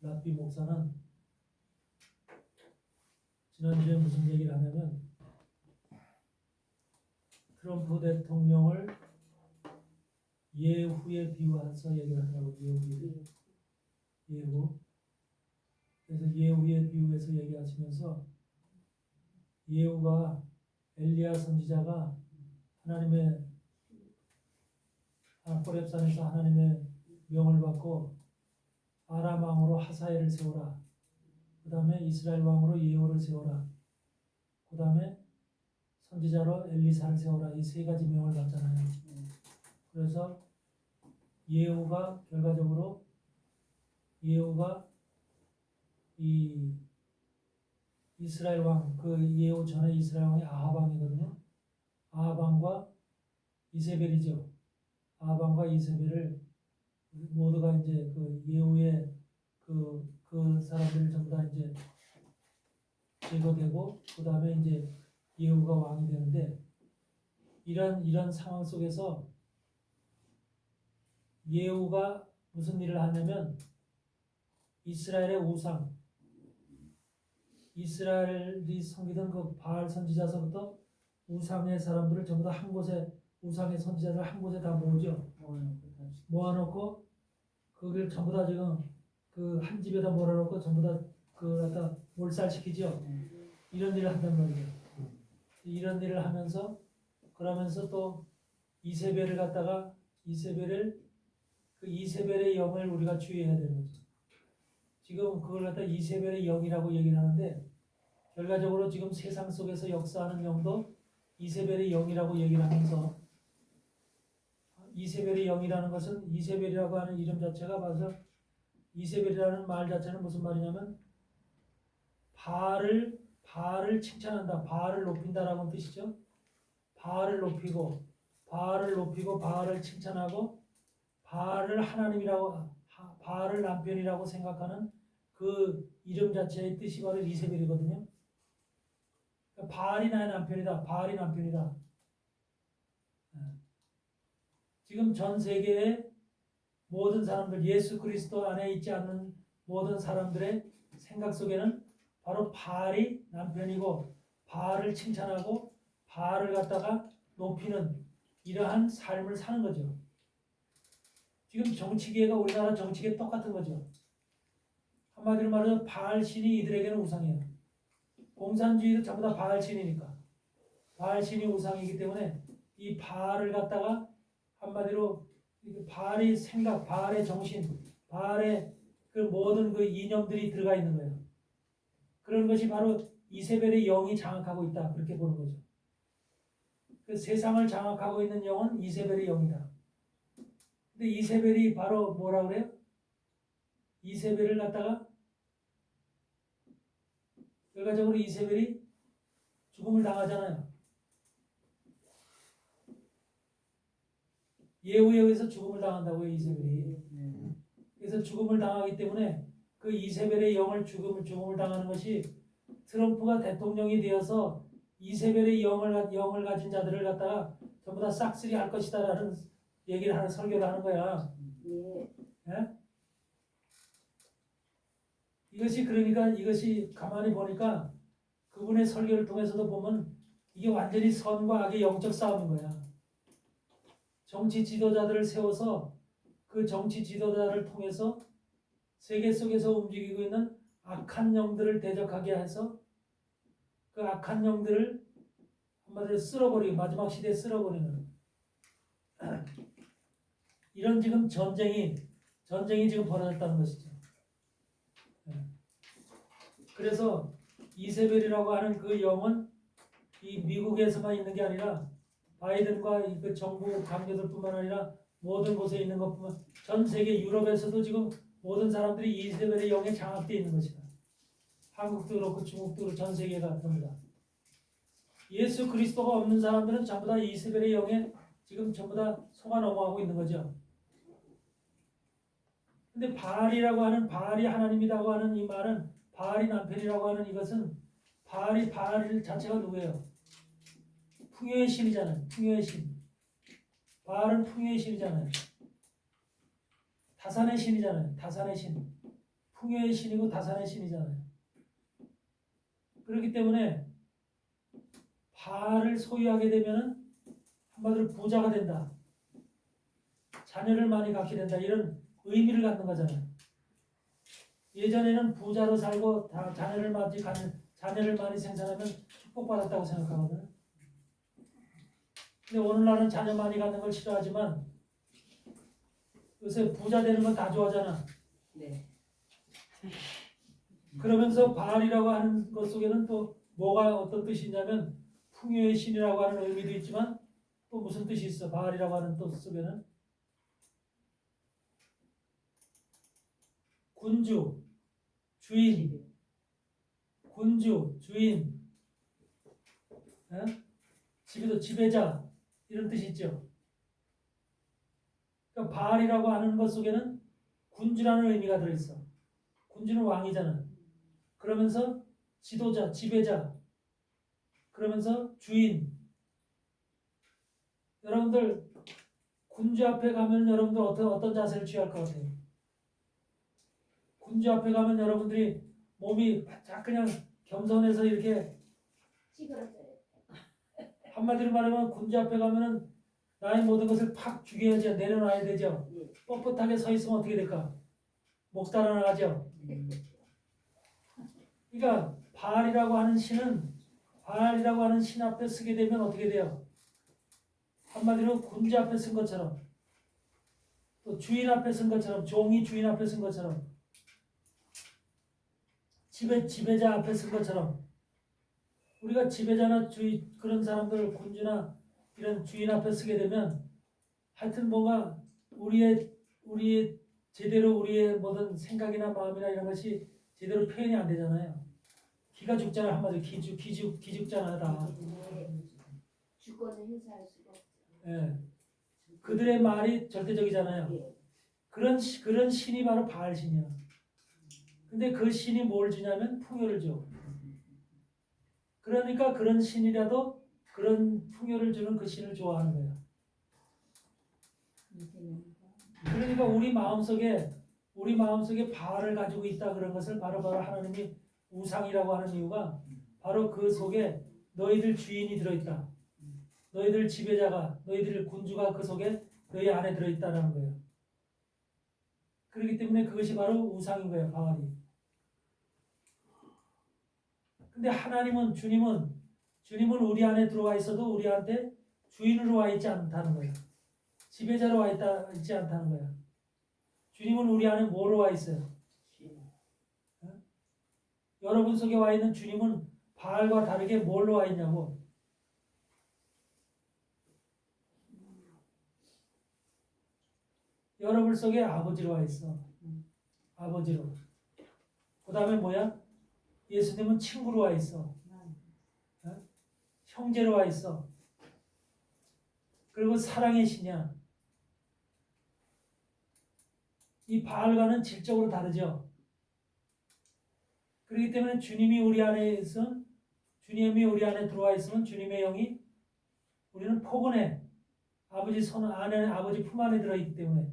랍비 목사는 지난주에 무슨 얘기를 하냐면 트럼프 대통령을 예후에 비유해서 얘기를 하더라고요. 예후. 그래서 예후에 비유해서 얘기하시면서 예후가 엘리야 선지자가 하나님의 호렙산에서 하나님의 명을 받고 아람 왕으로 하사엘을 세우라. 그 다음에 이스라엘 왕으로 예후를 세우라. 그 다음에 선지자로 엘리사를 세우라. 이 세 가지 명을 받잖아요. 그래서 예후가 결과적으로 예후가 이 이스라엘 왕, 그 예후 전에 이스라엘 왕이 아합 왕이거든요. 아합 왕과 이세벨이죠. 아합 왕과 이세벨을 모두가 이제 그 예후의 그 사람들 전부 다 이제 제거되고 그 다음에 이제 예후가 왕이 되는데 이런 상황 속에서 예후가 무슨 일을 하냐면 이스라엘의 우상, 이스라엘이 섬기던 그 바알 선지자서부터 우상의 사람들을 전부 다 한 곳에 우상의 선지자들 한 곳에 다 모으죠. 모아놓고 거기를 전부 다 지금 그 한 집에다 몰아놓고 전부 다 그 갖다 몰살시키죠. 이런 일을 한단 말이죠. 이런 일을 하면서 그러면서 또 이세벨을 갖다가 이세벨의 영을 우리가 주의해야 되는 거죠. 지금 그걸 갖다 이세벨의 영이라고 얘기를 하는데 결과적으로 지금 세상 속에서 역사하는 영도 이세벨의 영이라고 얘기를 하면서 이세벨의 영이라는 것은 이세벨이라고 하는 이름 자체가 봐서 이세벨이라는 말 자체는 무슨 말이냐면 바알을 칭찬한다, 바알을 높인다라는 뜻이죠. 바알을 높이고 바알을 칭찬하고 바알을 하나님이라고 바알을 남편이라고 생각하는 그 이름 자체의 뜻이 바로 이세벨이거든요. 그러니까 바알이 나의 남편이다, 바알이 남편이다. 지금 전 세계의 모든 사람들, 예수 그리스도 안에 있지 않는 모든 사람들의 생각 속에는 바로 바알이 남편이고 바알을 칭찬하고 바알을 갖다가 높이는 이러한 삶을 사는 거죠. 지금 정치계가 우리나라 정치계 똑같은 거죠. 한마디로 말해서 바알 신이 이들에게는 우상이에요. 공산주의도 전부 다 바알 신이니까. 바알 신이 우상이기 때문에 이 바알을 갖다가 한마디로 바알의 생각, 바알의 정신, 바알의 그 모든 그 이념들이 들어가 있는 거예요. 그런 것이 바로 이세벨의 영이 장악하고 있다. 그렇게 보는 거죠. 그 세상을 장악하고 있는 영은 이세벨의 영이다. 근데 이세벨이 바로 뭐라 그래요? 이세벨을 갖다가 결과적으로 이세벨이 죽음을 당하잖아요. 예후에 의해서 죽음을 당한다고요, 이세벨이. 그래서 죽음을 당하기 때문에 그 이세벨의 영을 죽음을 당하는 것이 트럼프가 대통령이 되어서 이세벨의 영을 가진 자들을 갖다가 전부 다 싹쓸이 할 것이다라는 얘기를 하는 설교를 하는 거야. 예? 이것이 가만히 보니까 그분의 설교를 통해서도 보면 이게 완전히 선과 악의 영적 싸움인 거야. 정치 지도자들을 세워서 그 정치 지도자를 통해서 세계 속에서 움직이고 있는 악한 영들을 대적하게 해서 그 악한 영들을 한마디로 쓸어버리고 마지막 시대에 쓸어버리는 이런 지금 전쟁이 지금 벌어졌다는 것이죠. 그래서 이세벨이라고 하는 그 영은 이 미국에서만 있는 게 아니라 바이든과 그 정부 관계들뿐만 아니라 모든 곳에 있는 것뿐만 전 세계 유럽에서도 지금 모든 사람들이 이세벨의 영에 장악되어 있는 것이다. 한국도 그렇고 중국도 그렇고 전 세계가 전부 다. 예수 그리스도가 없는 사람들은 전부 다 이세벨의 영에 지금 전부 다 속아 넘어가고 있는 거죠. 근데 바알이 하나님이라고 하는 이 말은 바알이 남편이라고 하는 이것은 바알 자체가 누구예요? 풍요의 신이잖아요. 풍요의 신. 바알은 풍요의 신이잖아요. 다산의 신이잖아요. 다산의 신. 풍요의 신이고 다산의 신이잖아요. 그렇기 때문에 바알을 소유하게 되면은 한마디로 부자가 된다. 자녀를 많이 갖게 된다. 이런 의미를 갖는 거잖아요. 예전에는 부자로 살고 자녀를 많이 생산하면 축복받았다고 생각하거든요. 근데 오늘날은 자녀 많이 갖는 걸 싫어하지만 요새 부자 되는 건 다 좋아하잖아. 네. 그러면서 바알이라고 하는 것 속에는 또 뭐가 어떤 뜻이 있냐면 풍요의 신이라고 하는 의미도 있지만 또 무슨 뜻이 있어? 바알이라고 하는 뜻 속에는 군주, 주인, 군주, 주인, 집에도 지배자 이런 뜻이 있죠. 그러니까 바알이라고 하는 것 속에는 군주라는 의미가 들어있어. 군주는 왕이잖아. 그러면서 지도자, 지배자, 그러면서 주인. 여러분들 군주 앞에 가면 여러분들 어떤 자세를 취할 것 같아요? 군주 앞에 가면 여러분들이 몸이 바짝 그냥 겸손해서 이렇게 찌그러져요. 한마디로 말하면 군주 앞에 가면은 나의 모든 것을 팍 죽여야지 내려놔야 되죠. 예. 뻣뻣하게 서 있으면 어떻게 될까? 목 달아나가죠. 그러니까 바알이라고 하는 신 앞에 쓰게 되면 어떻게 돼요? 한마디로 군주 앞에 쓴 것처럼 또 주인 앞에 쓴 것처럼 종이 주인 앞에 쓴 것처럼 지배자 앞에 쓴 것처럼 우리가 지배자나 그런 사람들 군주나 이런 주인 앞에 쓰게 되면 하여튼 뭔가 우리의 제대로 우리의 모든 생각이나 마음이나 이런 것이 제대로 표현이 안 되잖아요. 기가 죽잖아. 한마디로 기죽잖아 다. 주권을 행사할 수가 없죠. 예. 그들의 말이 절대적이잖아요. 예. 그런 신이 바로 바알 신이야. 근데 그 신이 뭘 주냐면 풍요를 줘. 그러니까 그런 신이라도 그런 풍요를 주는 그 신을 좋아하는 거야. 그러니까 우리 마음속에 바알을 가지고 있다 그런 것을 바로 하나님이 우상이라고 하는 이유가 바로 그 속에 너희들 주인이 들어있다. 너희들 지배자가, 너희들 군주가 그 속에 너희 안에 들어있다는 거예요. 그렇기 때문에 그것이 바로 우상인 거예요, 바알이. 근데 주님은 우리 안에 들어와 있어도 우리한테 주인으로 와 있지 않다는 거예요. 지배자로 와 있지 않다는 거예요. 주님은 우리 안에 뭐로 와 있어요? 여러분 속에 와 있는 주님은 바알과 다르게 뭘로 와 있냐고? 여러분 속에 아버지로 와 있어. 아버지로. 그 다음에 뭐야? 예수님은 친구로 와 있어. 형제로 와 있어. 그리고 사랑의 신이야. 이 바알과는 질적으로 다르죠. 그렇기 때문에 주님이 우리 안에 들어와 있으면 주님의 영이 우리는 포근해. 아버지 품 안에 들어있기 때문에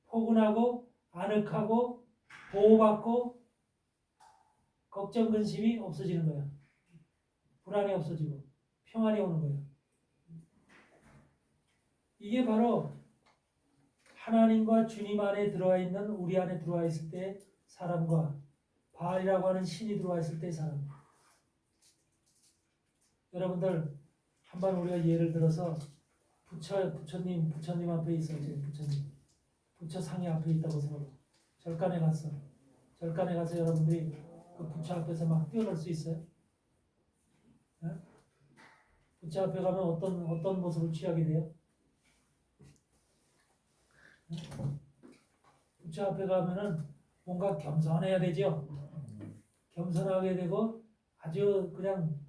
포근하고 아늑하고 보호받고 걱정 근심이 없어지는 거야. 불안이 없어지고 평안이 오는 거예요. 이게 바로 하나님과 주님 안에 들어와 있는 우리 안에 들어와 있을 때 사람과 바알이라고 하는 신이 들어와 있을 때 사람. 여러분들 한번 우리가 예를 들어서 부처님 앞에 있어. 부처님 부처 상이 앞에 있다고 생각해. 절간에 가서 여러분들이 그 부처 앞에서 막 뛰어놀 수 있어요? 네? 부처 앞에 가면 어떤 모습을 취하게 돼요? 네? 부처 앞에 가면은 뭔가 겸손해야 되죠. 겸손하게 되고 아주 그냥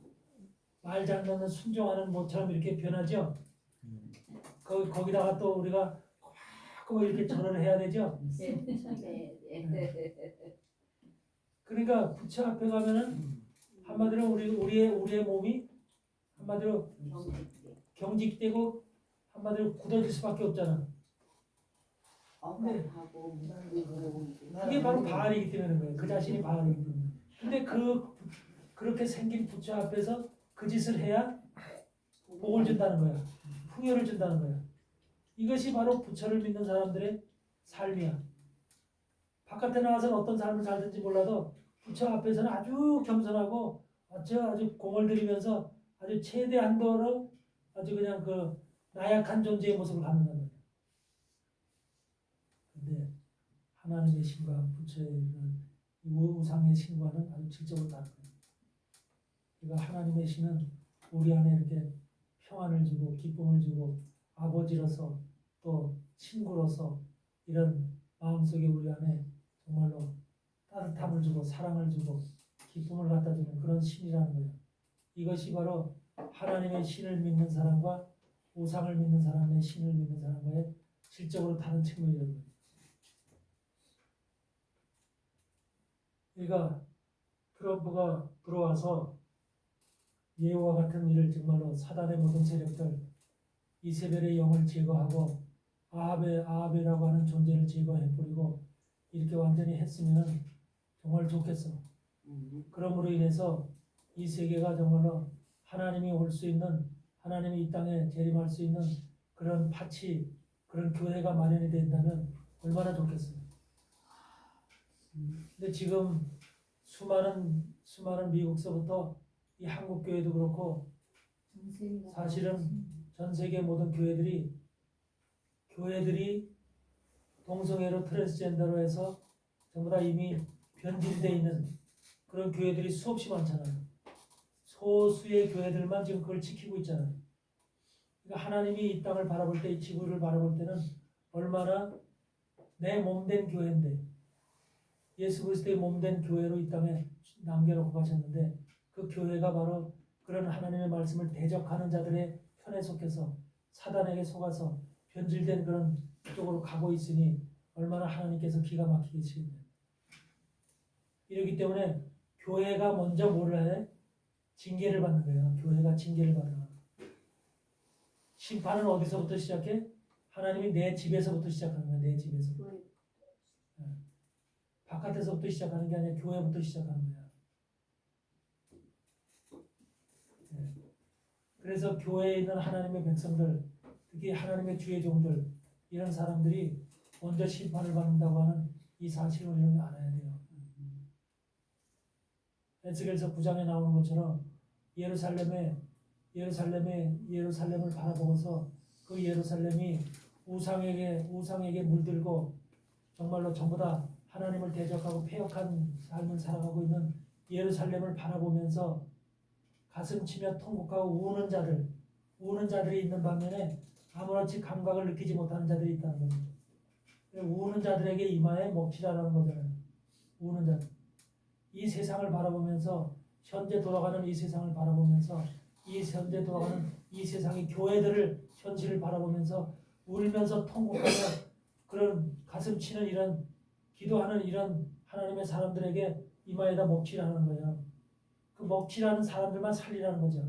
말 잘 듣는 순종하는 모처럼 이렇게 변하죠. 거기다가 또 우리가 꼭 이렇게 절을 해야 되죠. 그러니까 부처 앞에 가면은 한마디로 우리의 몸이 한마디로 경직되고 한마디로 굳어질 수밖에 없잖아. 억압하고 무너지고 이게 바로 바알이기 때문에 그런 거예요. 그 자신이 바알이기 때문에. 근데 그렇게 생긴 부처 앞에서 그 짓을 해야 복을 준다는 거야. 풍요를 준다는 거야. 이것이 바로 부처를 믿는 사람들의 삶이야. 바깥에 나와서는 어떤 삶을 살든지 몰라도 부처 앞에서는 아주 겸손하고 아주 공을 들이면서 아주 최대한도로 아주 그냥 그 나약한 존재의 모습을 갖는다는 거예요. 근데 하나님의 신과 부처의 우상의 신과는 아주 질적으로 다른 거예요. 그러니까 하나님의 신은 우리 안에 이렇게 평안을 주고 기쁨을 주고 아버지로서 또 친구로서 이런 마음속에 우리 안에 정말로 따뜻함을 주고 사랑을 주고 기쁨을 갖다 주는 그런 신이라는 거예요. 이것이 바로 하나님의 신을 믿는 사람과 우상을 믿는 사람의 신을 믿는 사람과의 질적으로 다른 측면이라는 거예요. 그러니까 트럼프가 들어와서 예후와 같은 일을 정말로 사단의 모든 세력들 이세벨의 영을 제거하고 아합이라고 하는 존재를 제거해버리고 이렇게 완전히 했으면 정말 좋겠어. 그러므로 인해서 이 세계가 정말로 하나님이 올 수 있는 하나님이 이 땅에 재림할 수 있는 그런 파치 그런 교회가 마련이 된다면 얼마나 좋겠어요. 근데 지금 수많은 미국서부터 이 한국 교회도 그렇고 사실은 전 세계 모든 교회들이 동성애로 트랜스젠더로 해서 전부 다 이미 변질되어 있는 그런 교회들이 수없이 많잖아요. 소수의 교회들만 지금 그걸 지키고 있잖아요. 그러니까 하나님이 이 땅을 바라볼 때, 이 지구를 바라볼 때는 얼마나 내 몸된 교회인데 예수 그리스도의 몸된 교회로 이 땅에 남겨놓고 가셨는데 그 교회가 바로 그런 하나님의 말씀을 대적하는 자들의 편에 속해서 사단에게 속아서 변질된 그런 쪽으로 가고 있으니 얼마나 하나님께서 기가 막히게 치겠냐. 이렇기 때문에 교회가 먼저 뭐를 해? 징계를 받는 거예요. 교회가 징계를 받아. 심판은 어디서부터 시작해? 하나님이 내 집에서부터 시작하는 거야. 내 집에서. 바깥에서부터 시작하는 게 아니라 교회부터 시작하는 거야. 그래서 교회에 있는 하나님의 백성들, 특히 하나님의 주의 종들, 이런 사람들이 먼저 심판을 받는다고 하는 이 사실을 우리는 알아야 돼요. 에스겔서 9장에 나오는 것처럼 예루살렘을 바라보고서 그 예루살렘이 우상에게 물들고 정말로 전부 다 하나님을 대적하고 패역한 삶을 살아가고 있는 예루살렘을 바라보면서 가슴 치며 통곡하고 우는 자들이 있는 반면에 아무렇지 감각을 느끼지 못하는 자들이 있다는 거죠. 우는 자들에게 이마에 먹칠하라는 거잖아요. 우는 자들. 이 세상을 바라보면서 현재 돌아가는 이 세상을 바라보면서 현재 돌아가는 이 세상의 교회들을 현실을 바라보면서 울면서 통곡하며 그런 가슴 치는 이런 기도하는 이런 하나님의 사람들에게 이마에다 먹칠하는 거예요. 그 먹칠하는 사람들만 살리라는 거죠.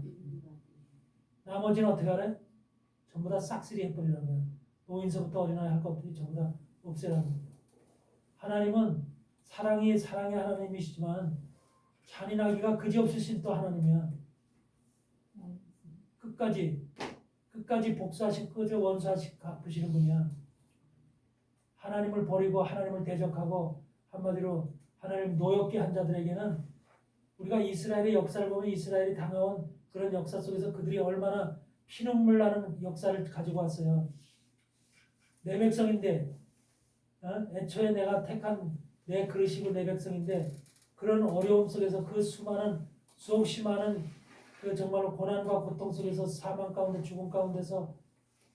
나머지는 어떻게 하래? 전부 다 싹쓸이 해버리라는 거예요. 노인서부터 어린아이 할 것들이 전부 다 없애라는 거예요. 하나님은 사랑의 하나님이시지만 잔인하기가 그지없으신 또 하나님이야. 끝까지 복수하시고 끝에 원수하시고 갚으시는 분이야. 하나님을 버리고 하나님을 대적하고 한마디로 하나님 노엽게 한 자들에게는 우리가 이스라엘의 역사를 보면 이스라엘이 당해온 그런 역사 속에서 그들이 얼마나 피눈물 나는 역사를 가지고 왔어요. 내 백성인데 애초에 내가 택한 내 그릇이고 내 백성인데 그런 어려움 속에서 그 수없이 많은 그 정말로 고난과 고통 속에서 사망 가운데 죽음 가운데서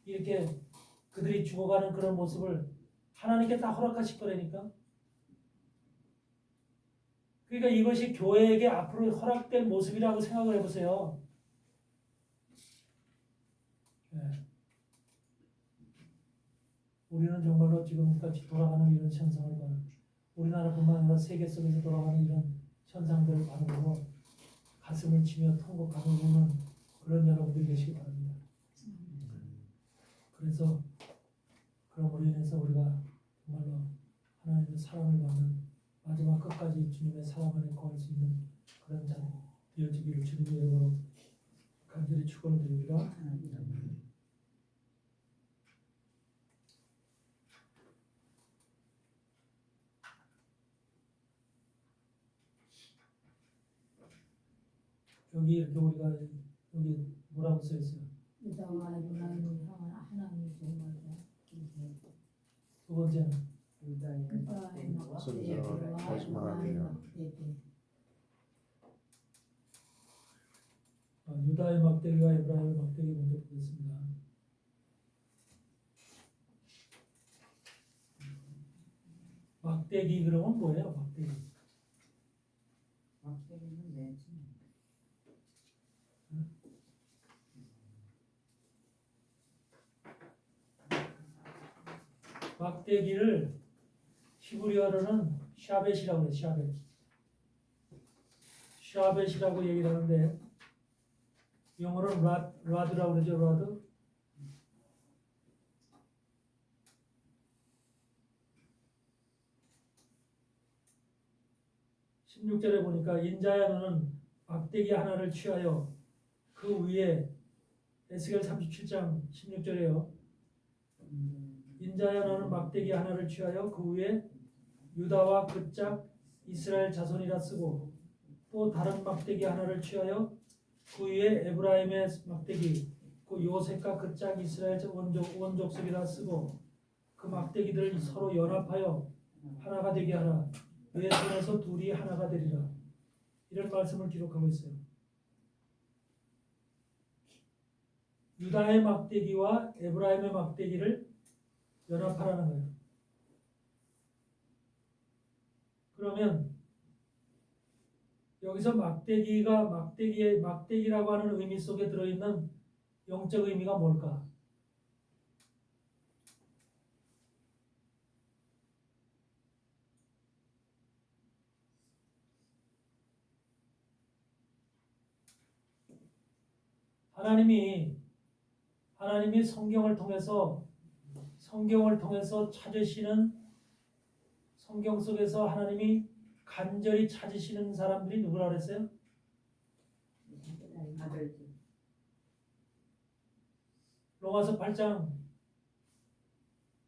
이렇게 그들이 죽어가는 그런 모습을 하나님께 다 허락하실 거라니까. 그러니까 이것이 교회에게 앞으로 허락될 모습이라고 생각을 해보세요. 네. 우리는 정말로 지금까지 돌아가는 이런 현상을 봐요. 우리나라뿐만 아니라 세계 속에서 돌아가는 이런 현상들을 바라보고 가슴을 치며 통곡하고 우는 그런 여러분들이 계시기 바랍니다. 그래서 그럼으로 인해서 우리가 정말로 하나님의 사랑을 받는 마지막 끝까지 주님의 사랑 안에 거할 수 있는 그런 자들이 되어지기를 주님의 이름으로 간절히 축원을 드립니다. 여기 이렇게 우리가 여기 뭐라고 써 있어요? 유다와 에브라임을 향한 하나님의 종말이다. 두 번째는 유다의 유다의 선자와 거짓말하며 유다의 막대기와 에브라임의 막대기 먼저 보겠습니다. 막대기 그러면 뭐예요? 막대기. 막대기는 내지. 막대기를 히브리어로는 샤벳이라고 해요. 샤벳. 샤벳이라고 얘기를 하는데 영어로는 라드라고 그러죠. 라드. (16절에) 보니까 인자야 너는 막대기 하나를 취하여 그 위에 에스겔 37장 16절에요. 인자야 너는 막대기 하나를 취하여 그 위에 유다와 그 짝 이스라엘 자손이라 쓰고 또 다른 막대기 하나를 취하여 그 위에 에브라임의 막대기 그 요셉과 그 짝 이스라엘 원족속이라 쓰고 그 막대기들을 서로 연합하여 하나가 되게 하라. 내 손에서 둘이 하나가 되리라. 이런 말씀을 기록하고 있어요. 유다의 막대기와 에브라임의 막대기를 연합하라는 거예요. 그러면 여기서 막대기라고 하는 의미 속에 들어있는 영적 의미가 뭘까? 하나님이 성경을 통해서 찾으시는, 성경 속에서 하나님이 간절히 찾으시는 사람들이 누구라 그랬어요? 아들들. 로마서 8장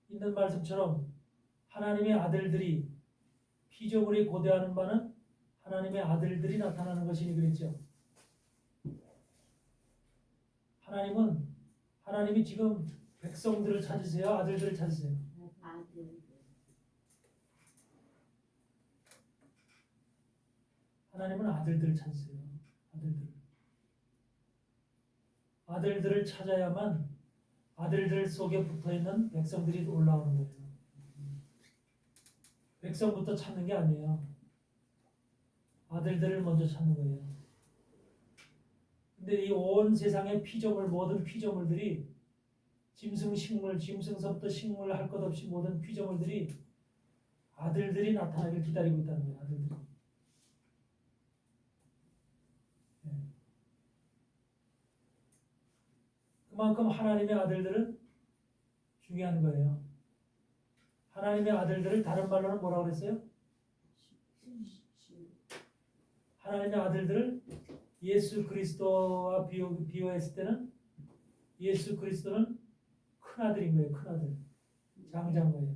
있는 말씀처럼 하나님의 아들들이, 피조물이 고대하는 바는 하나님의 아들들이 나타나는 것이니 그랬죠. 하나님이 지금 백성들을 찾으세요? 아들들을 찾으세요? 하나님은 아들들을 찾으세요. 아들들을 찾아야만 아들들 속에 붙어있는 백성들이 올라오는 거예요. 백성부터 찾는 게 아니에요. 아들들을 먼저 찾는 거예요. 근데 이 온 세상의 모든 피조물들이 짐승서부터 식물 할 것 없이 모든 피조물들이 아들들이 나타나길 기다리고 있다는 거예요. 아들들이. 그만큼 하나님의 아들들은 중요한 거예요. 하나님의 아들들을 다른 말로는 뭐라고 그랬어요? 하나님의 아들들을 예수 그리스도와 비교했을 때는 예수 그리스도는 큰 아들인 거예요. 큰 아들. 장자인 거예요.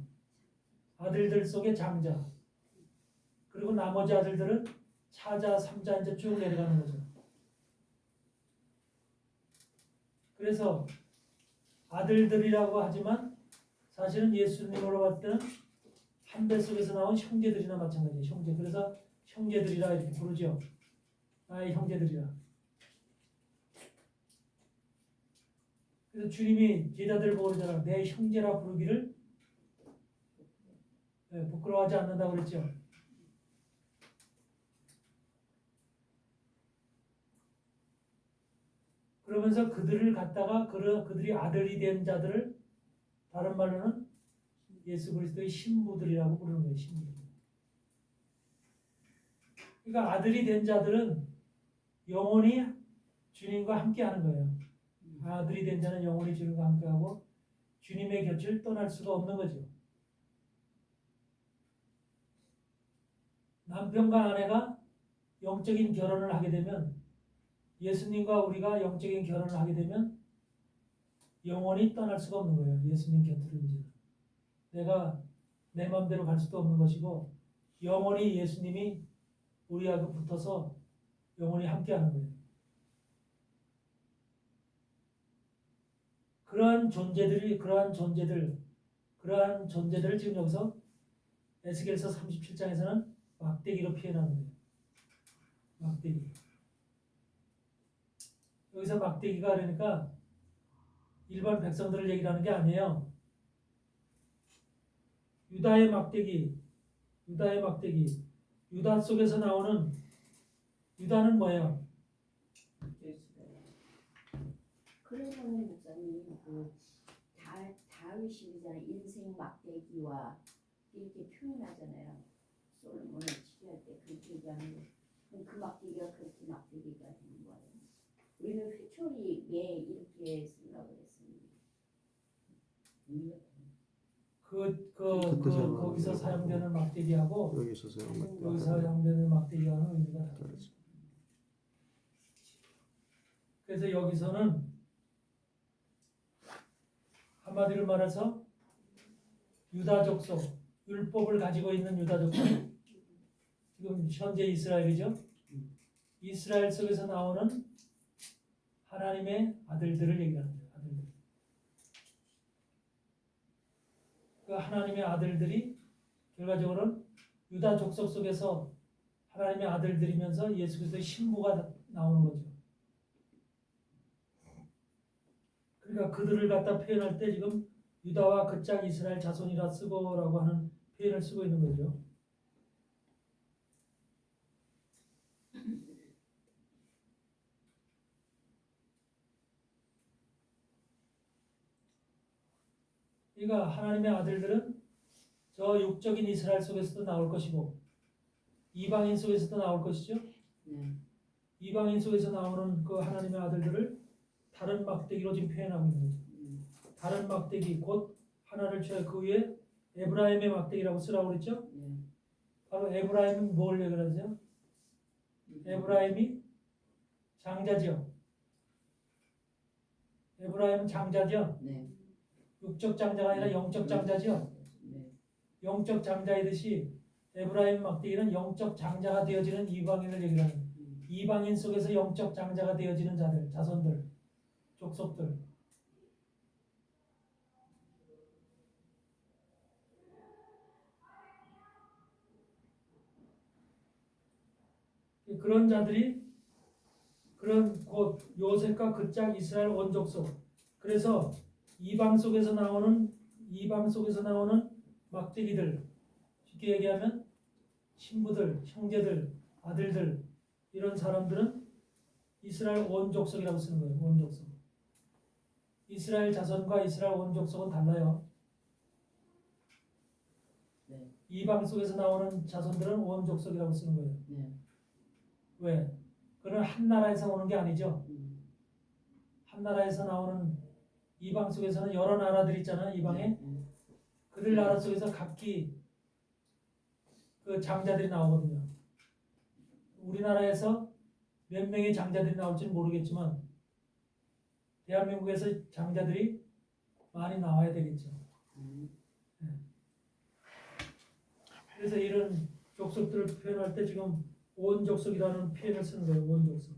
아들들 속의 장자. 그리고 나머지 아들들은 차자, 삼자 이제 쭉 내려가는 거죠. 그래서 아들들이라고 하지만 사실은 예수님으로 봤을 때는 한 뱃속에서 나온 형제들이나 마찬가지예요. 형제. 그래서 형제들이라 이렇게 부르죠. 나의 형제들이라. 그래서 주님이 제자들 보고 그러잖아. 내 형제라 부르기를 부끄러워하지 않는다고 그랬죠. 그러면서 그들을 갖다가 그들이 아들이 된 자들을 다른 말로는 예수 그리스도의 신부들이라고 부르는 거예요. 신부들. 그러니까 아들이 된 자들은 영원히 주님과 함께하는 거예요. 아들이 된 자는 영원히 주님과 함께하고 주님의 곁을 떠날 수가 없는 거죠. 남편과 아내가 영적인 결혼을 하게 되면 예수님과 우리가 영적인 결혼을 하게 되면 영원히 떠날 수가 없는 거예요. 예수님 곁으로 이제 내가 내 마음대로 갈 수도 없는 것이고 영원히 예수님이 우리하고 붙어서 영원히 함께하는 거예요. 그러한 존재들을 지금 여기서 에스겔서 37장에서는 막대기로 표현하는 거예요. 막대기. 여기서 막대기가 그러니까 일반 백성들을 얘기를 하는 게 아니에요. 유다의 막대기. 유다 속에서 나오는 유다는 뭐예요? 그러면 목사님 다윗이잖아요. 인생 막대기와 이렇게 표현하잖아요. 솔로몬을 치료할 때 그렇게 얘기하는 거. 그럼 그 막대기가 그렇게 막대기가 되는 거예요. 우리는 회초리 매 이렇게 쓰려고 했습니다. 거기서 사용되는 막대기하고 여기서 사용한 여기 사용되는 막대기와는 의미가 다르죠. 다르죠. 그래서 여기서는 한마디로 말해서 유다 족속, 율법을 가지고 있는 유다 족속, 지금 현재 이스라엘이죠. 이스라엘 속에서 나오는 하나님의 아들들을 얘기하는 거예요. 아들들. 그 하나님의 아들들이 결과적으로는 유다 족속 속에서 하나님의 아들들이면서 예수 그리스도의 신부가 나오는 거죠. 그러니까 그들을 갖다 표현할 때 지금 유다와 그 짝 이스라엘 자손이라 쓰고라고 하는 표현을 쓰고 있는 거죠. 그러니까 하나님의 아들들은 저 육적인 이스라엘 속에서도 나올 것이고 이방인 속에서도 나올 것이죠. 이방인 속에서 나오는 그 하나님의 아들들을 다른 막대기로 지금 표현하고 있는 거죠. 다른 막대기 곧 하나를 취하여 그 위에 에브라임의 막대기라고 쓰라고 그랬죠. 바로 에브라임은 뭘 얘기하세요? 에브라임이 장자죠. 에브라임은 장자죠. 육적 장자가 아니라 영적 장자죠. 영적 장자이듯이 에브라임 막대기는 영적 장자가 되어지는 이방인을 얘기하는 이방인 속에서 영적 장자가 되어지는 자들, 자손들, 족속들. 그런 자들이 그런 곧 요셉과 그 짝 이스라엘 온 족속. 그래서 이방 속에서 나오는 막대기들, 쉽게 얘기하면 신부들, 형제들, 아들들 이런 사람들은 이스라엘 온 족속이라고 쓰는 거예요. 온 족속. 이스라엘 자손과 이스라엘 온 족속은 달라요. 이방 속에서 나오는 자손들은 온 족속이라고 쓰는 거예요. 왜? 그는 한 나라에서 오는 게 아니죠. 한 나라에서 나오는 이방 속에서는 여러 나라들 있잖아요. 이방에 그들 나라 속에서 각기 그 장자들이 나오거든요. 우리나라에서 몇 명의 장자들이 나올지는 모르겠지만 대한민국에서 장자들이 많이 나와야 되겠죠. 그래서 이런 족속들을 표현할 때 지금 온 족속이라는 표현을 쓰는 거예요. 온 족속.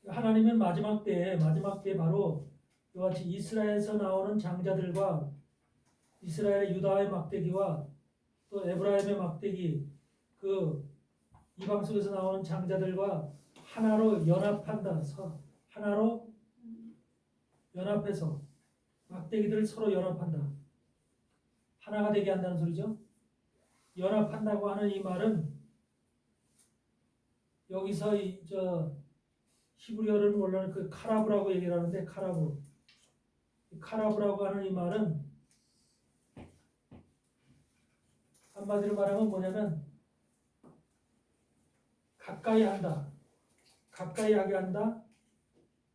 하나님은 마지막 때에 바로 이와 같이 이스라엘에서 나오는 장자들과 이스라엘의 유다의 막대기와 또 에브라임의 막대기 그 이방 속에서 나오는 장자들과 하나로 연합한다. 하나로 연합해서 막대기들을 서로 연합한다. 하나가 되게 한다는 소리죠. 연합한다고 하는 이 말은 여기서 히브리어는 원래는 그 카라브라고 얘기를 하는데 카라브라고 하는 이 말은 한마디로 말하면 뭐냐면 가까이 한다. 가까이 하게 한다.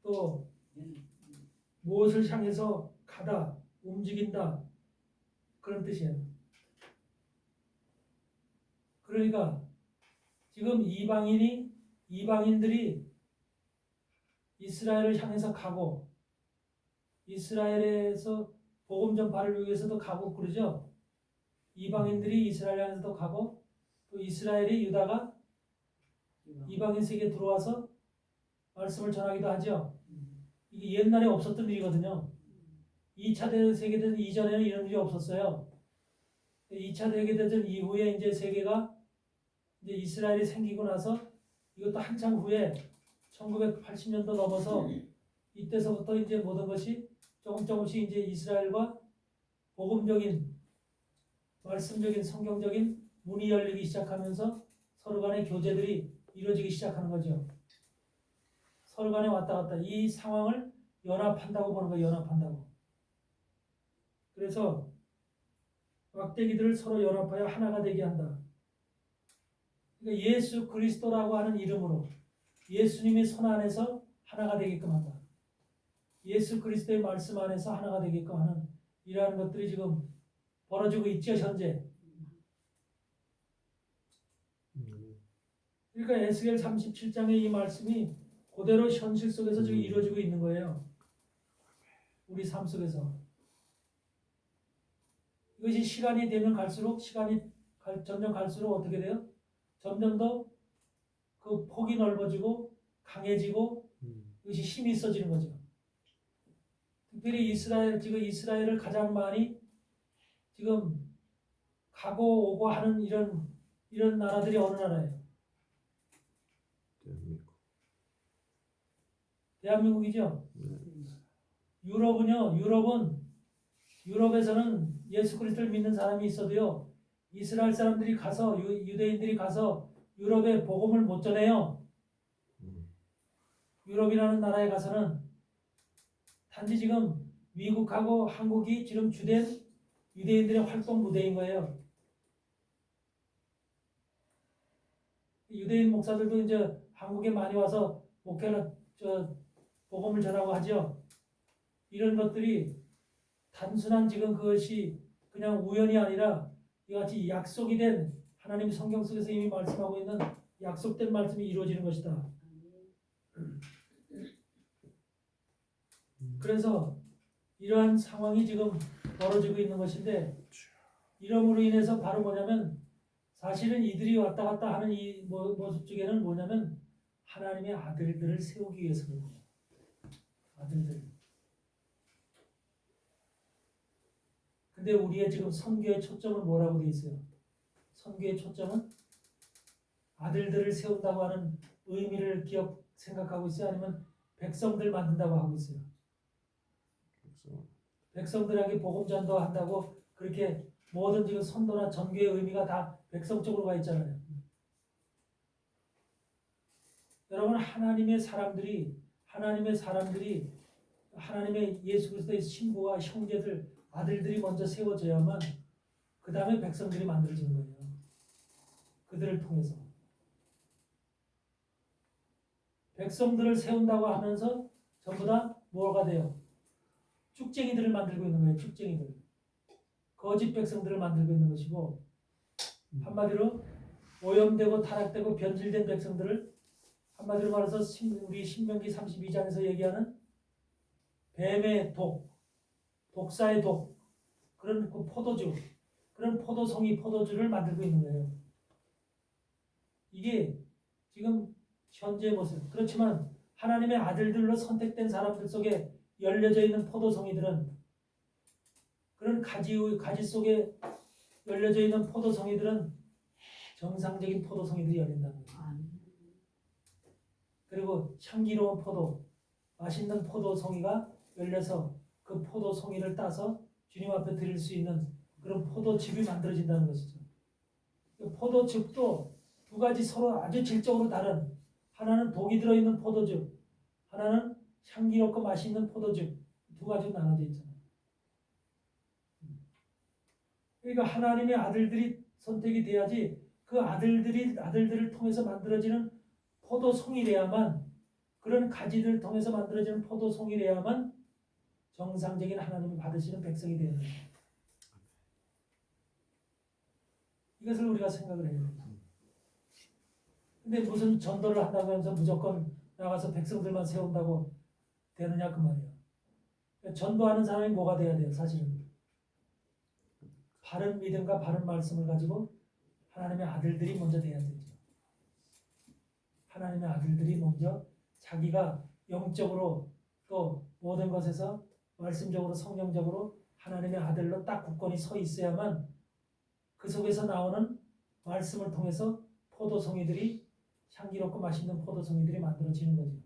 또 무엇을 향해서 가다, 움직인다 그런 뜻이에요. 그러니까 지금 이방인들이 이스라엘을 향해서 가고 이스라엘에서 복음 전파를 위해서도 가고 그러죠. 이방인들이 이스라엘 향해서도 가고 또 이스라엘이 유다가 이방인 세계에 들어와서 말씀을 전하기도 하죠. 이게 옛날에 없었던 일이거든요. 2차 세계대전 이전에는 이런 일이 없었어요. 2차 세계대전 이후에 이제 세계가 이제 이스라엘이 생기고 나서 이것도 한참 후에 1980년도 넘어서 이때서부터 이제 모든 것이 조금씩 이제 이스라엘과 복음적인 말씀적인 성경적인 문이 열리기 시작하면서 서로 간의 교제들이 이루어지기 시작하는 거죠. 서로 간에 왔다 갔다 이 상황을 연합한다고 보는 거예요. 연합한다고. 그래서 막대기들을 서로 연합하여 하나가 되게 한다. 그러니까 예수 그리스도라고 하는 이름으로 예수님의 손 안에서 하나가 되게끔 한다. 예수 그리스도의 말씀 안에서 하나가 되게끔 하는 이러한 것들이 지금 벌어지고 있죠, 현재. 그러니까 에스겔 37장의 이 말씀이 그대로 현실 속에서 지금 이루어지고 있는 거예요. 우리 삶 속에서. 이것이 시간이 되면 갈수록 점점 갈수록 어떻게 돼요? 점점 더 그 폭이 넓어지고 강해지고 이것이 힘이 있어지는 거죠. 특별히 지금 이스라엘을 가장 많이 지금 가고 오고 하는 이런 나라들이 어느 나라예요? 대한민국이죠. 유럽에서는 예수 그리스도를 믿는 사람이 있어도요, 이스라엘 사람들이 가서 유대인들이 가서 유럽에 복음을 못 전해요. 유럽이라는 나라에 가서는 단지 지금 미국하고 한국이 지금 주된 유대인들의 활동 무대인 거예요. 유대인 목사들도 이제 한국에 많이 와서 복음을 전하고 하죠. 이런 것들이 단순한 지금 그것이 그냥 우연이 아니라 이같이 약속이 된 하나님 성경 속에서 이미 말씀하고 있는 약속된 말씀이 이루어지는 것이다. 그래서 이러한 상황이 지금 벌어지고 있는 것인데 이러므로 인해서 바로 뭐냐면 사실은 이들이 왔다 갔다 하는 이 모습 중에는 뭐냐면 하나님의 아들들을 세우기 위해서인 거예요. 아들들. 근데 우리의 지금 선교의 초점은 뭐라고 되어 있어요? 선교의 초점은 아들들을 세운다고 하는 의미를 생각하고 있어요? 아니면 백성들 만든다고 하고 있어요? 백성들에게 복음 전도한다고 그렇게 모든 지금 선도나 전교의 의미가 다 백성 쪽으로 가 있잖아요. 여러분 하나님의 사람들이 하나님의 예수 그리스도의 신부와 형제들 아들들이 먼저 세워져야만 그 다음에 백성들이 만들어지는 거예요. 그들을 통해서 백성들을 세운다고 하면서 전부 다 뭐가 돼요? 쭉쟁이들을 만들고 있는 거예요. 쭉쟁이들. 거짓 백성들을 만들고 있는 것이고 한마디로 오염되고 타락되고 변질된 백성들을 한마디로 말해서 우리 신명기 32장에서 얘기하는 뱀의 독사의 독 그런 그 포도주 그런 포도송이 포도주를 만들고 있는 거예요. 이게 지금 현재의 모습. 그렇지만 하나님의 아들들로 선택된 사람들 속에 열려져 있는 포도송이들은 그런 가지 속에 열려져 있는 포도송이들은 정상적인 포도송이들이 열린다는 거예요. 그리고 향기로운 포도, 맛있는 포도송이가 열려서 그 포도송이를 따서 주님 앞에 드릴 수 있는 그런 포도즙이 만들어진다는 것이죠. 포도즙도 두 가지 서로 아주 질적으로 다른 하나는 독이 들어있는 포도즙, 하나는 향기롭고 맛있는 포도즙 두 가지로 나눠져 있잖아요. 그러니까 하나님의 아들들이 선택이 돼야지 그 아들들을 통해서 만들어지는 포도송이 돼야만 그런 가지들을 통해서 만들어지는 포도송이래야만 정상적인 하나님이 받으시는 백성이 되는 거예요. 이것을 우리가 생각을 해야 돼요. 근데 무슨 전도를 한다고 하면서 무조건 나가서 백성들만 세운다고 되느냐 그 말이에요. 전도하는 사람이 뭐가 돼야 돼요? 사실은 바른 믿음과 바른 말씀을 가지고 하나님의 아들들이 먼저 돼야 되죠. 하나님의 아들들이 먼저 자기가 영적으로 또 모든 것에서 말씀적으로 성령적으로 하나님의 아들로 딱 굳건히 서 있어야만 그 속에서 나오는 말씀을 통해서 포도송이들이 향기롭고 맛있는 포도송이들이 만들어지는 거죠.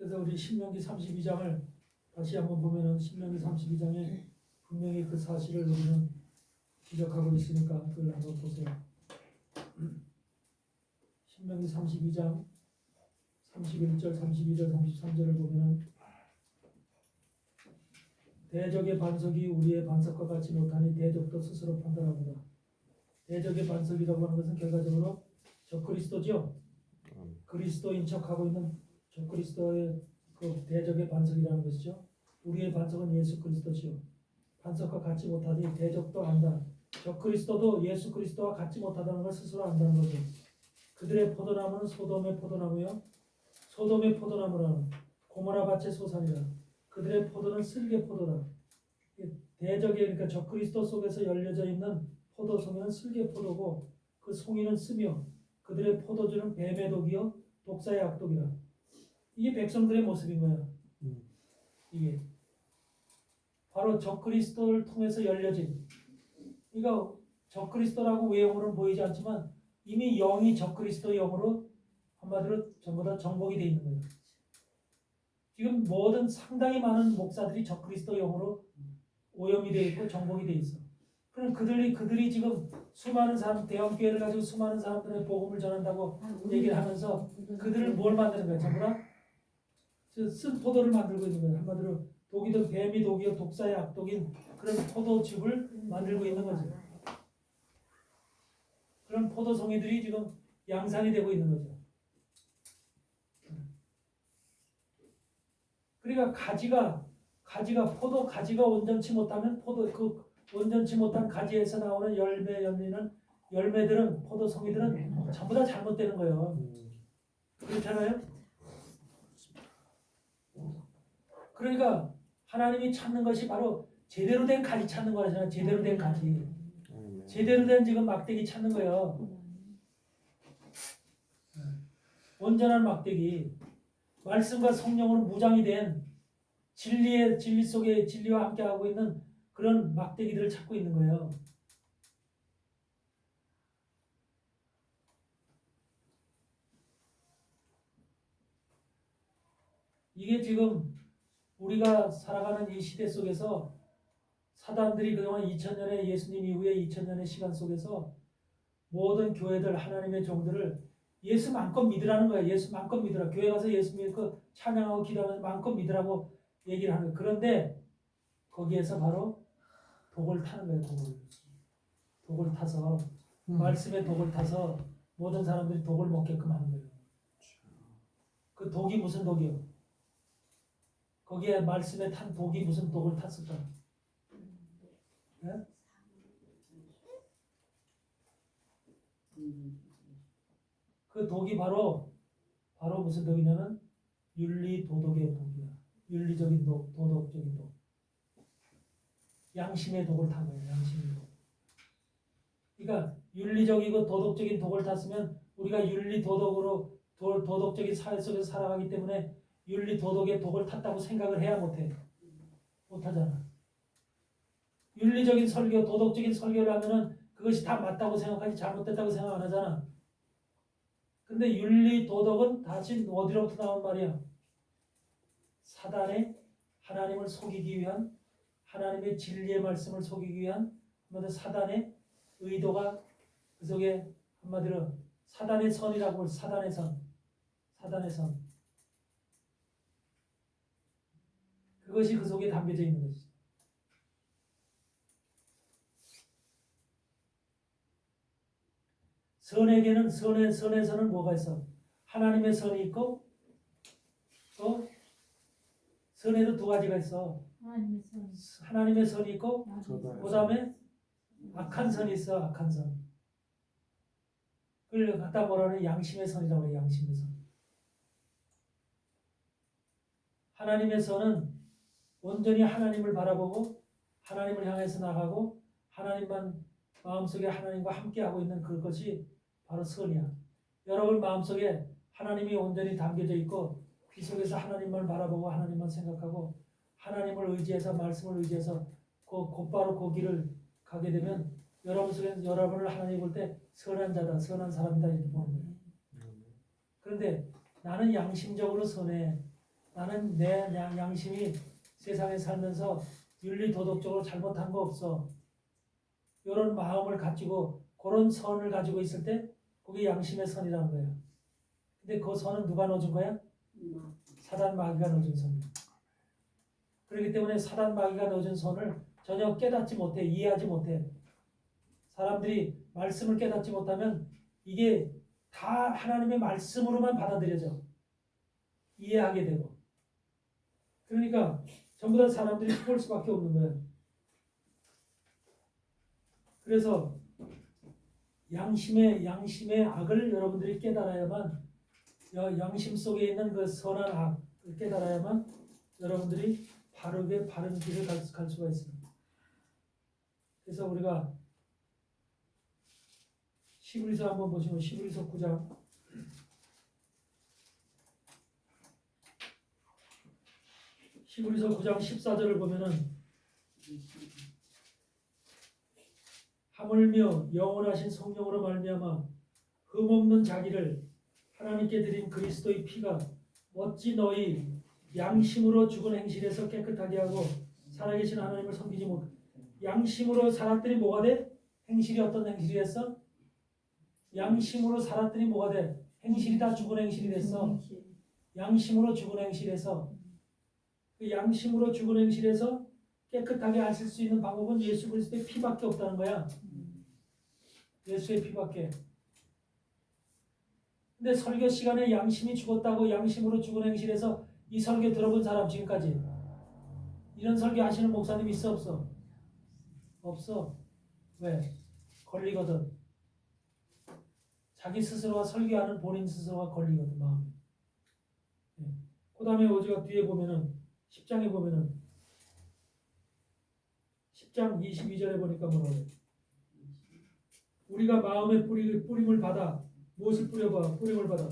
그래서 우리 신명기 32장을 다시 한번 보면은 신명기 32장에 분명히 그 사실을 우리는 기록하고 있으니까 그걸 한번 보세요. 신명기 32장 31절, 32절, 33절을 보면은 대적의 반석이 우리의 반석과 같이 못하니 대적도 스스로 판단하보다. 대적의 반석이라고 하는 것은 결과적으로 적그리스도죠. 그리스도인 척하고 있는 적그리스도의 그 대적의 반석이라는 것이죠. 우리의 반석은 예수 그리스도시요. 반석과 같이 못하니 대적도 안다. 적그리스도도 예수 그리스도와 같지 못하다는 걸 스스로 안다는 거죠. 그들의 포도나무는 소돔의 포도나무요. 소돔의 포도나무라는 고모라 밭의 소산이라. 그들의 포도는 슬개 포도다. 대적의 그러니까 적그리스도 속에서 열려져 있는 포도송이는 슬개 포도고 그 송이는 쓰며 그들의 포도주는 뱀의 독이요 독사의 악독이라. 이게 백성들의 모습인 거야. 이게 바로 적그리스도를 통해서 열려진. 그러니까 적그리스도라고 외형으로는 보이지 않지만 이미 영이 적그리스도 영으로 한마디로 전부 다 정복이 돼 있는 거예요. 지금 모든 상당히 많은 목사들이 적그리스도 영으로 오염이 돼 있고 정복이 돼 있어. 그럼 그들이 지금 수많은 사람 대형교회를 가지고 수많은 사람들의 복음을 전한다고 얘기를 하면서 그들을 뭘 만드는 거야? 전부 다 쓴 포도를 만들고 있는 거예요. 한마디로 독이든 뱀이 독이요 독사의 악독인 그런 포도즙을 만들고 있는 거죠. 그런 포도송이들이 지금 양산이 되고 있는 거죠. 그러니까 포도 가지가 온전치 못하면 그 온전치 못한 가지에서 나오는 열매들은 포도송이들은 전부 다 잘못되는 거예요. 그렇잖아요? 그러니까 하나님이 찾는 것이 바로 제대로 된 가지 찾는 거잖아요. 제대로 된 가지. 제대로 된 지금 막대기 찾는 거예요. 온전한 막대기. 말씀과 성령으로 무장이 된 진리 속에 진리와 함께하고 있는 그런 막대기들을 찾고 있는 거예요. 이게 지금 우리가 살아가는 이 시대 속에서 사단들이 그동안 2000년의 예수님 이후에 2000년의 시간 속에서 모든 교회들 하나님의 종들을 예수 마음껏 믿으라는 거예요. 예수 마음껏 믿으라. 교회 가서 예수 믿고 찬양하고 기도하면서 마음껏 믿으라고 얘기를 하는 거예요. 그런데 거기에서 바로 독을 타는 거예요. 독을 타서 말씀의 독을 타서 모든 사람들이 독을 먹게끔 하는 거예요. 그 독이 무슨 독이요? 거기에 말씀에 탄 독이 무슨 독을 탔을까? 네? 그 독이 바로 무슨 독이냐면 윤리 도덕의 독이야. 윤리적인 독, 도덕적인 독. 양심의 독을 탄 거예요. 양심의 독. 그러니까 윤리적이고 도덕적인 독을 탔으면 우리가 윤리 도덕으로 도덕적인 사회 속에서 살아가기 때문에 윤리 도덕의 독을 탔다고 생각을 해야 못해. 못하잖아. 윤리적인 설교, 도덕적인 설교를 하면은 그것이 다 맞다고 생각하지 잘못됐다고 생각 안 하잖아. 근데 윤리 도덕은 다시 어디로부터 나온 말이야? 사단의 하나님을 속이기 위한 하나님의 진리의 말씀을 속이기 위한 사단의 의도가 그 속에 한마디로 사단의 선이라고 사단의 선. 사단의 선. 그것이 그 속에 담겨져 있는 것이죠. 선에게는 선에서는 뭐가 있어? 하나님의 선이 있고 또 선에도 두 가지가 있어. 하나님의 선. 하나님의 선이 있고 저도 그 다음에 악한 선이 있어. 악한 선. 그걸 갖다 뭐라는 양심의 선이라고 해요. 양심의 선. 하나님의 선은 온전히 하나님을 바라보고 하나님을 향해서 나가고 하나님만 마음속에 하나님과 함께하고 있는 그것이 바로 선이야. 여러분 마음속에 하나님이 온전히 담겨져 있고 그 속에서 하나님만 바라보고 하나님만 생각하고 하나님을 의지해서 말씀을 의지해서 곧바로 그 길을 가게 되면 여러분 속에 여러분을 하나님이 볼 때 선한 자다, 선한 사람이다 이렇게 보는 거예요. 그런데 나는 양심적으로 선해. 나는 내 양심이 세상에 살면서 윤리 도덕적으로 잘못한 거 없어. 이런 마음을 가지고 그런 선을 가지고 있을 때 그게 양심의 선이라는 거예요. 근데 그 선은 누가 넣어준 거야? 사단 마귀가 넣어준 선이야. 그렇기 때문에 사단 마귀가 넣어준 선을 전혀 깨닫지 못해, 이해하지 못해. 사람들이 말씀을 깨닫지 못하면 이게 다 하나님의 말씀으로만 받아들여져. 이해하게 되고. 그러니까 전부 다 사람들이 속을 수밖에 없는 거예요. 그래서 양심의 악을 여러분들이 깨달아야만 양심 속에 있는 그 선한 악을 깨달아야만 여러분들이 바른 길을 갈 수가 있습니다. 그래서 우리가 히브리서 한번 보시면 히브리서 9장 14절을 보면은 하물며 영원하신 성령으로 말미암아 흠없는 자기를 하나님께 드린 그리스도의 피가 어찌 너희 양심으로 죽은 행실에서 깨끗하게 하고 살아계신 하나님을 섬기지 못. 양심으로 살았더니 뭐가 돼? 행실이 어떤 행실이 됐어? 양심으로 살았더니 뭐가 돼? 행실이 다 죽은 행실이 됐어. 양심으로 죽은 행실에서 그 양심으로 죽은 행실에서 깨끗하게 하실 수 있는 방법은 예수 그리스도의 피밖에 없다는 거야. 예수의 피밖에. 근데 설교 시간에 양심이 죽었다고 양심으로 죽은 행실에서 이 설교 들어본 사람 지금까지 이런 설교 하시는 목사님 있어 없어? 없어. 왜? 걸리거든. 자기 스스로가 설교하는 본인 스스로가 걸리거든 마음에. 그 다음에 어제가 뒤에 보면은 10장에 보면은 10장 22절에 보니까 뭐라고 그래? 우리가 마음의 뿌림을 받아 무엇을 뿌림을 받아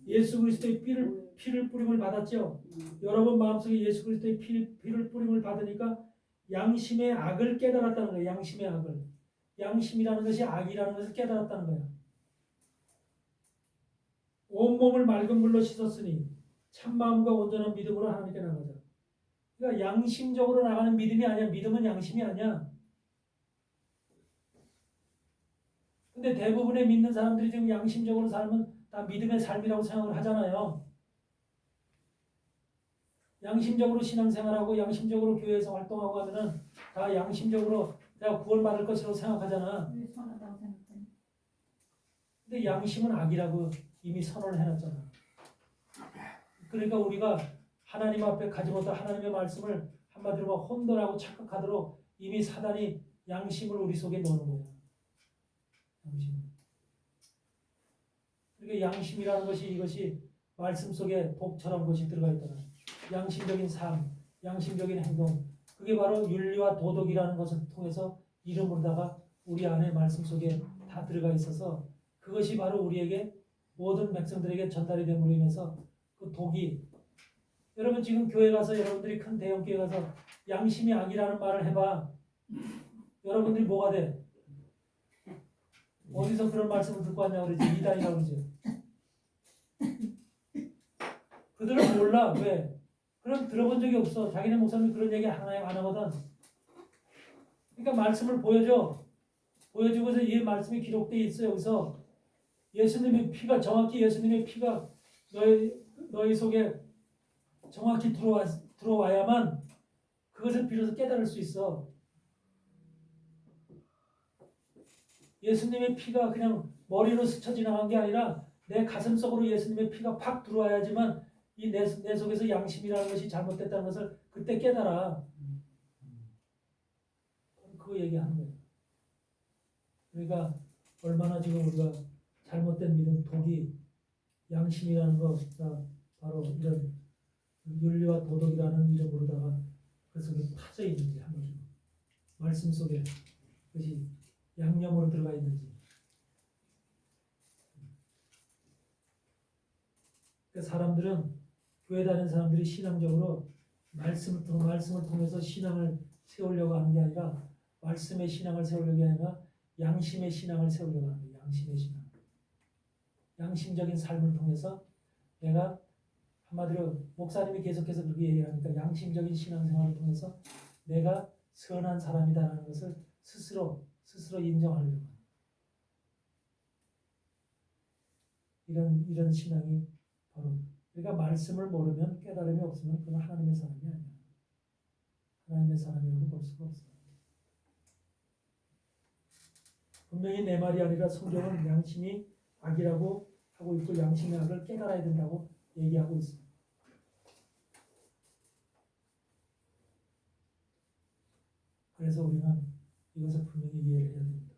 예수 그리스도의 피를 뿌림을 받았죠. 여러분 마음속에 예수 그리스도의 피를 뿌림을 받으니까 양심의 악을 깨달았다는 거예요. 양심의 악을. 양심이라는 것이 악이라는 것을 깨달았다는 거예요. 온몸을 맑은 물로 씻었으니 참마음과 온전한 믿음으로 하나님께 나가자. 그러니까 양심적으로 나가는 믿음이 아니야. 믿음은 양심이 아니야. 근데 대부분의 믿는 사람들이 지금 양심적으로 살면 다 믿음의 삶이라고 생각을 하잖아요. 양심적으로 신앙생활하고 양심적으로 교회에서 활동하고 하면은 다 양심적으로 내가 구원받을 것이라고 생각하잖아. 왜 선하다고 생각해? 근데 양심은 악이라고 이미 선언을 해놨잖아. 그러니까 우리가 하나님 앞에 가지 못한 하나님의 말씀을 한마디로 혼돈하고 착각하도록 이미 사단이 양심을 우리 속에 넣는 거야. 양심. 그러니까 양심이라는 것이 이것이 말씀 속에 독처럼 것이 들어가 있잖아. 양심적인 삶, 양심적인 행동. 그게 바로 윤리와 도덕이라는 것을 통해서 이름으로다가 우리 안에 말씀 속에 다 들어가 있어서 그것이 바로 우리에게 모든 백성들에게 전달이 됨으로 인해서 그 독이 여러분 지금 교회 가서 여러분들이 큰 대형 교회 가서 양심이 악이라는 말을 해봐. 여러분들이 뭐가 돼? 어디서 그런 말씀을 듣고 왔냐고 그러지. 이단이라고 그러지. 그들은 몰라. 왜? 그럼 들어본 적이 없어. 자기네 목사님이 그런 얘기 안 하거든. 그러니까 말씀을 보여줘. 보여주고서 이 말씀이 기록되어 있어. 여기서 예수님의 피가 정확히 예수님의 피가 너희 속에 정확히 들어와야만 그것을 비로소 깨달을 수 있어. 예수님의 피가 그냥 머리로 스쳐 지나간 게 아니라 내 가슴 속으로 예수님의 피가 팍 들어와야지만 이 내 속에서 양심이라는 것이 잘못됐다는 것을 그때 깨달아. 그거 얘기하는 거예요. 그러니까 얼마나 지금 우리가 잘못된 믿음, 독이 양심이라는 것과 바로 이런 윤리와 도덕이라는 이름으로다가 그 속에 파져 있는지 한번 말씀 속에 그것이 양념으로 들어가 있는지. 그러니까 사람들은 교회 다니는 사람들이 신앙적으로 말씀을 통해서 신앙을 세우려고 하는 게 아니라 말씀의 신앙을 세우려고 하는 게 아니라 양심의 신앙을 세우려고 하는 거예요. 양심의 신앙. 양심적인 삶을 통해서 내가 한마디로 목사님이 계속해서 그렇게 얘기하니까 양심적인 신앙생활을 통해서 내가 선한 사람이다라는 것을 스스로 인정하려고 이런 신앙이 바로 그러니까 말씀을 모르면 깨달음이 없으면 그건 하나님의 사람이 아니야. 하나님의 사람이라고 볼 수가 없어. 분명히 내 말이 아니라 성경은 양심이 악이라고 하고 있고 양심의 악을 깨달아야 된다고 얘기하고 있어. 그래서 우리는 이것을 분명히 이해를 해야 됩니다.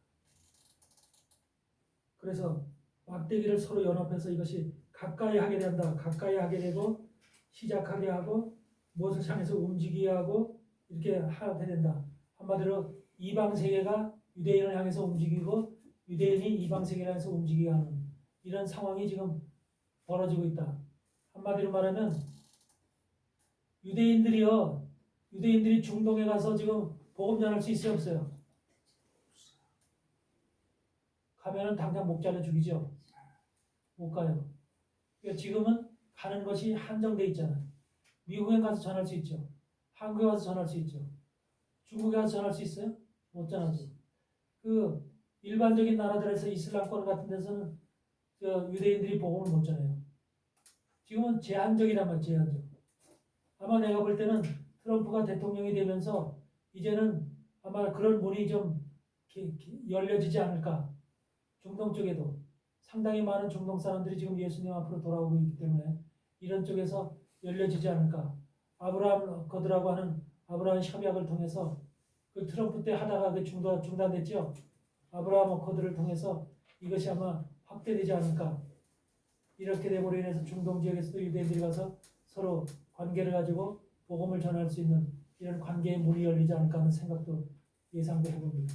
그래서 막대기를 서로 연합해서 이것이 가까이 하게 된다. 가까이 하게 되고 시작하게 하고 무엇을 향해서 움직이게 하고 이렇게 하게 된다. 한마디로 이방 세계가 유대인을 향해서 움직이고 유대인이 이방 세계를 향해서 움직이게 하는 이런 상황이 지금 벌어지고 있다. 한마디로 말하면 유대인들이 중동에 가서 지금 복음 전할 수 있어요, 없어요? 가면은 당장 목 잘라 죽이죠. 못 가요. 그러니까 지금은 가는 것이 한정돼 있잖아요. 미국에 가서 전할 수 있죠. 한국에 가서 전할 수 있죠. 중국에 가서 전할 수 있어요? 못 전하죠. 그 일반적인 나라들에서 이슬람권 같은 데서는 유대인들이 복음을 못 전해요. 지금은 제한적이란 말이에요. 제한적. 아마 내가 볼 때는 트럼프가 대통령이 되면서 이제는 아마 그런 문이 좀 열려지지 않을까. 중동 쪽에도 상당히 많은 중동 사람들이 지금 예수님 앞으로 돌아오고 있기 때문에 이런 쪽에서 열려지지 않을까. 아브라함 거드라고 하는 아브라함 협약을 통해서 그 트럼프 때 하다가 그 중단됐죠. 아브라함 거드를 통해서 이것이 아마 확대되지 않을까. 이렇게 되므로 인해서 중동 지역에서도 유대인들이 가서 서로 관계를 가지고 복음을 전할 수 있는 이런 관계의 문이 열리지 않을까 하는 생각도 예상도 해봅니다.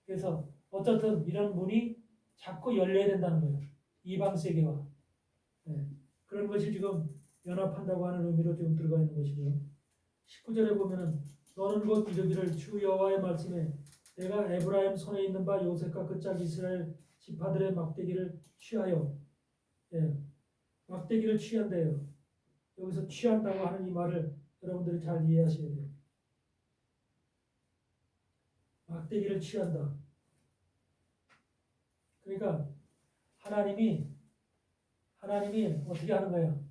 그래서 어쨌든 이런 문이 자꾸 열려야 된다는 거예요. 이방 세계와. 네. 그런 것이 지금 연합한다고 하는 의미로 지금 들어가 있는 것이고요. 19절에 보면은 너는 곧 이르기를 주 여호와의 말씀에 내가 에브라임 손에 있는 바 요셉과 그 짝 이스라엘 지파들의 막대기를 취하여 막대기를 취한대요. 여기서 취한다고 하는 이 말을 여러분들이 잘 이해하셔야 돼요. 막대기를 취한다. 그러니까 하나님이 어떻게 하는 거예요?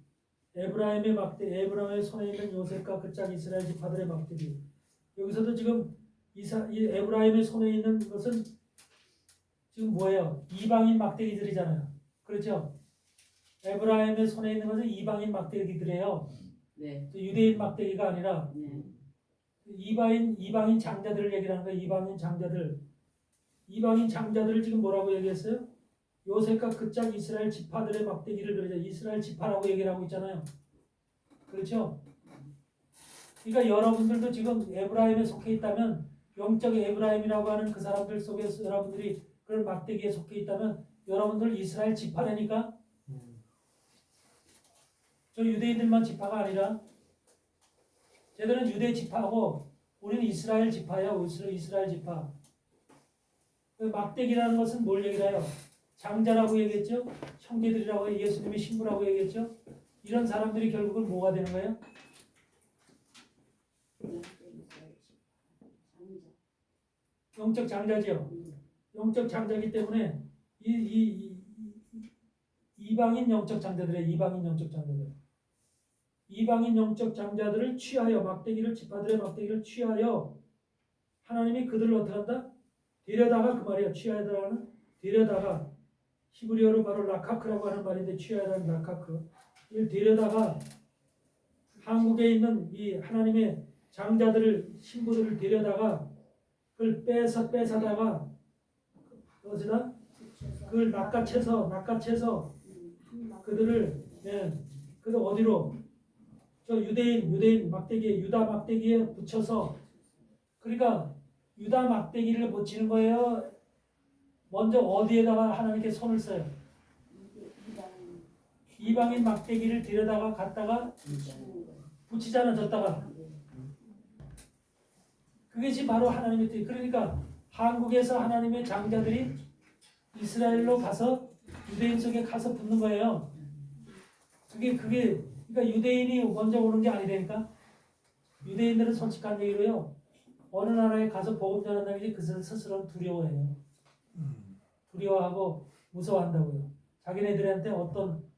에브라임의 손에 있는 요셉과 그 짝 이스라엘 지파들의 막대기. 여기서도 지금 이 에브라임의 손에 있는 것은 지금 뭐예요? 이방인 막대기들이잖아요. 그렇죠? 에브라임의 손에 있는 것은 이방인 막대기들이에요. 네. 유대인 막대기가 아니라 네. 이방인 장자들을 얘기하는 거예요. 이방인 장자들을 지금 뭐라고 얘기했어요? 요셉과 그 짝 이스라엘 지파들의 막대기를 그러죠. 이스라엘 지파라고 얘기를 하고 있잖아요. 그렇죠? 그러니까 여러분들도 지금 에브라임에 속해 있다면 영적 에브라임이라고 하는 그 사람들 속에서 여러분들이 그런 막대기에 속해 있다면 여러분들 이스라엘 지파라니까. 저 유대인들만 지파가 아니라 쟤들은 유대 지파고 우리는 이스라엘 지파예요. 이스라엘 지파. 막대기라는 것은 뭘 얘기해요? 장자라고 얘기했죠. 형제들이라고 예수님의 신부라고 얘기했죠. 이런 사람들이 결국은 뭐가 되는 거예요? 영적 장자지요. 영적 장자이기 때문에 이방인 영적 장자들의 이방인 영적 장자들. 이방인 영적 장자들을 취하여 막대기를 지파들의 막대기를 취하여 하나님이 그들을 어떻게 한다? 데려다가 그 말이야. 취하여다가는 데려다가 히브리어로 바로 라카크라고 하는 말인데 취하여다는 라카크. 이를 데려다가 한국에 있는 이 하나님의 장자들을 신부들을 데려다가 그걸 뺏어다가 어디다 그걸 낚아채서 그들을 그들 어디로 저 유대인 막대기에 유다 막대기에 붙여서 그러니까 유다 막대기를 붙이는 거예요. 먼저 어디에다가 하나님께 손을 써요. 이방인 막대기를 데려다가 갖다가 붙이잖아 졌다가 그것이 바로 하나님의 뜻. 그러니까 한국에서 하나님의 장자들이 이스라엘로 가서 유대인 속에 가서 붙는 거예요. 그게 그러니까 유대인이 먼저 오는 게 아니라니까. 유대인들은 솔직한 얘기로요. 어느 나라에 가서 복음 전한다는 게 그것을 스스로는 두려워해요. 두려워하고 무서워한다고요. 자기네들한테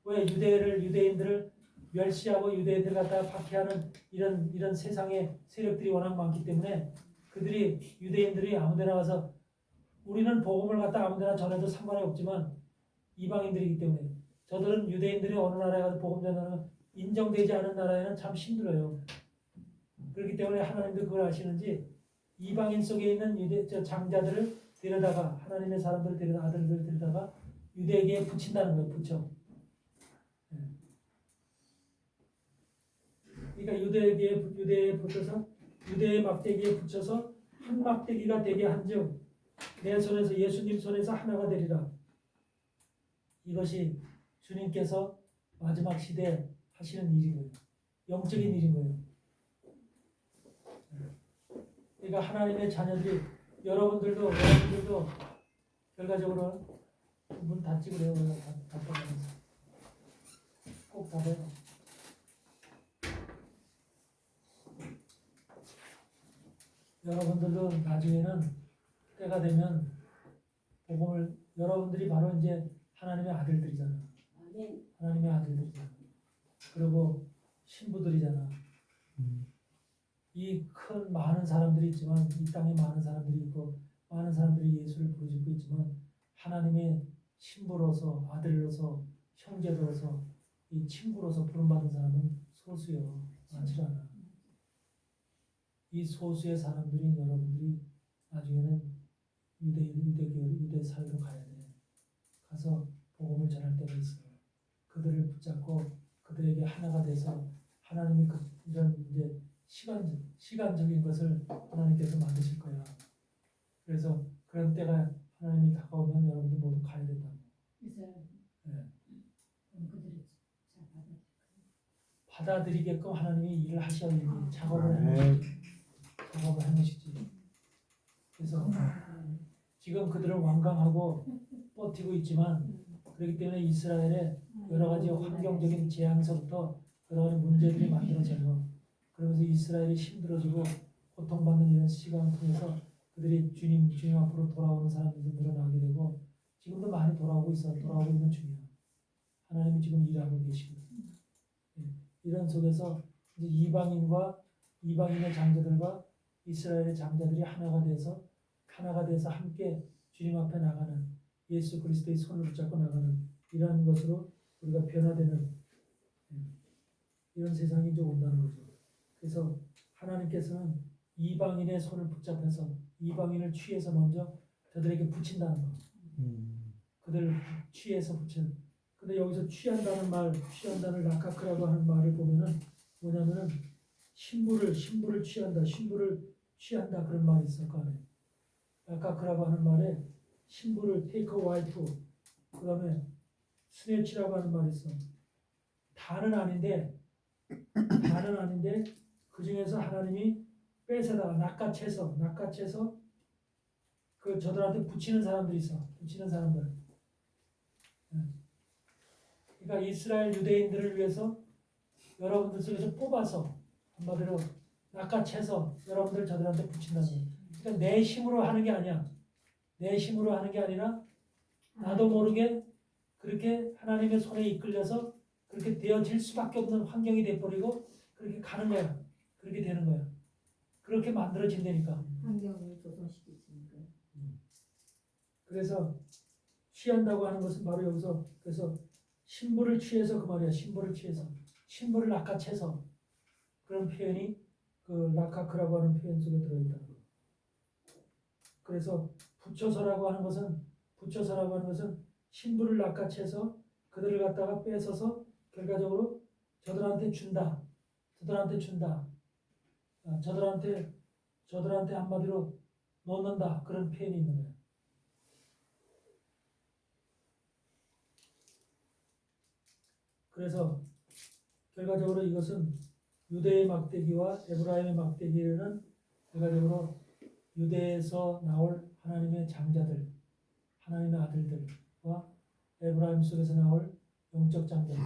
왜 유대인들을 멸시하고 유대인들 갖다가 박해하는 이런 세상의 세력들이 워낙 많기 때문에 그들이 유대인들이 아무데나 가서 우리는 복음을 갖다 아무데나 전해도 상관이 없지만 이방인들이기 때문에 저들은 유대인들이 어느 나라에 가서 복음 전하는 인정되지 않은 나라에는 참 힘들어요. 그렇기 때문에 하나님도 그걸 아시는지 이방인 속에 있는 장자들을 데려다가 하나님의 사람들을 데려다 아들들을 데려다가 유대에게 붙인다는 거예요. 붙여. 그러니까 유대에 붙여서 유대의 막대기에 붙여서 한 막대기가 되게 한즉 내 손에서 예수님 손에서 하나가 되리라. 이것이 주님께서 마지막 시대에 하시는 일인 거예요. 영적인 일인 거예요. 그러니까 하나님의 자녀들이 여러분들도 결과적으로 문 다 찍으래요. 다 떠나면서 꼭 닫아요. 여러분들도 나중에는 때가 되면 복음을 여러분들이 바로 이제 하나님의 아들들이잖아. 하나님의 아들들이잖아. 그리고 신부들이잖아. 이 큰 많은 사람들이 있지만 이 땅에 많은 사람들이 있고 많은 사람들이 예수를 부르짖고 있지만 하나님의 신부로서 아들로서 형제로서 이 친구로서 부름받은 사람은 소수요. 많지 않아. 이 소수의 사람들이 여러분들이 나중에는 유대 사회로 가야 돼. 가서 복음을 전할 때가 있어요. 그들을 붙잡고 그들에게 하나가 돼서 하나님이 이런 이제 시간적인 것을 하나님께서 만드실 거야. 그래서 그런 때가 하나님이 다가오면 여러분들 모두 가야 된다고. 네. 받아들이게끔 하나님이 일을 하셔야 돼. 작업을 하는 것이지. 그래서 지금 그들은 완강하고 버티고 있지만 그렇기 때문에 이스라엘의 여러 가지 환경적인 재앙서부터 여러 가지 문제들이 만들어져요. 그러면서 이스라엘이 힘들어지고 고통받는 이런 시간을 통해서 그들이 주님 앞으로 돌아오는 사람들도 늘어나게 되고 지금도 많이 돌아오고 있는 중이에요. 하나님이 지금 일하고 계시거든요. 이런 속에서 이제 이방인의 장자들과 이스라엘의 장자들이 하나가 돼서 함께 주님 앞에 나가는 예수 그리스도의 손을 붙잡고 나가는 이러한 것으로 우리가 변화되는 이런 세상이 이제 온다는 거죠. 그래서 하나님께서는 이방인의 손을 붙잡아서 이방인을 취해서 먼저 저들에게 붙인다는 거. 그들을 취해서 붙이는. 근데 여기서 취한다는 라카크라고 하는 말을 보면은 뭐냐면은 신부를 취한다 그런 말이 있을 거 아니에요. 라카크라고 하는 말에 신부를 take a wife, 그 다음에 스네치라고 하는 말이 있어. 다는 아닌데 그 중에서 하나님이 뺏어다가 낚아채서 그 저들한테 붙이는 사람들이 있어. 붙이는 사람들. 그러니까 이스라엘 유대인들을 위해서 여러분들 속에서 뽑아서 한마디로 낚아채서 여러분들 저들한테 붙인다는 거예요. 그러니까 내 힘으로 하는 게 아니야. 내 힘으로 하는 게 아니라 나도 모르게 그렇게 하나님의 손에 이끌려서 그렇게 되어질 수밖에 없는 환경이 돼버리고 그렇게 가는 거야. 그렇게 되는 거야. 그렇게 만들어진다니까. 환경을 조성시키시니까. 그래서 취한다고 하는 것은 바로 여기서 그래서 신부를 취해서 그 말이야. 신부를 취해서 신부를 낚아채서 그런 표현이 그 라카크라고 하는 표현 속에 들어있다. 그래서 붙여서라고 하는 것은 신부를 낚아채서 그들을 갖다가 뺏어서 결과적으로 저들한테 준다. 저들한테 한마디로 놓는다. 그런 표현이 있는 거예요. 그래서 결과적으로 이것은 유대의 막대기와 에브라임의 막대기는 결과적으로 유대에서 나올 하나님의 장자들, 하나님의 아들들과 에브라임 속에서 나올 영적 장자들,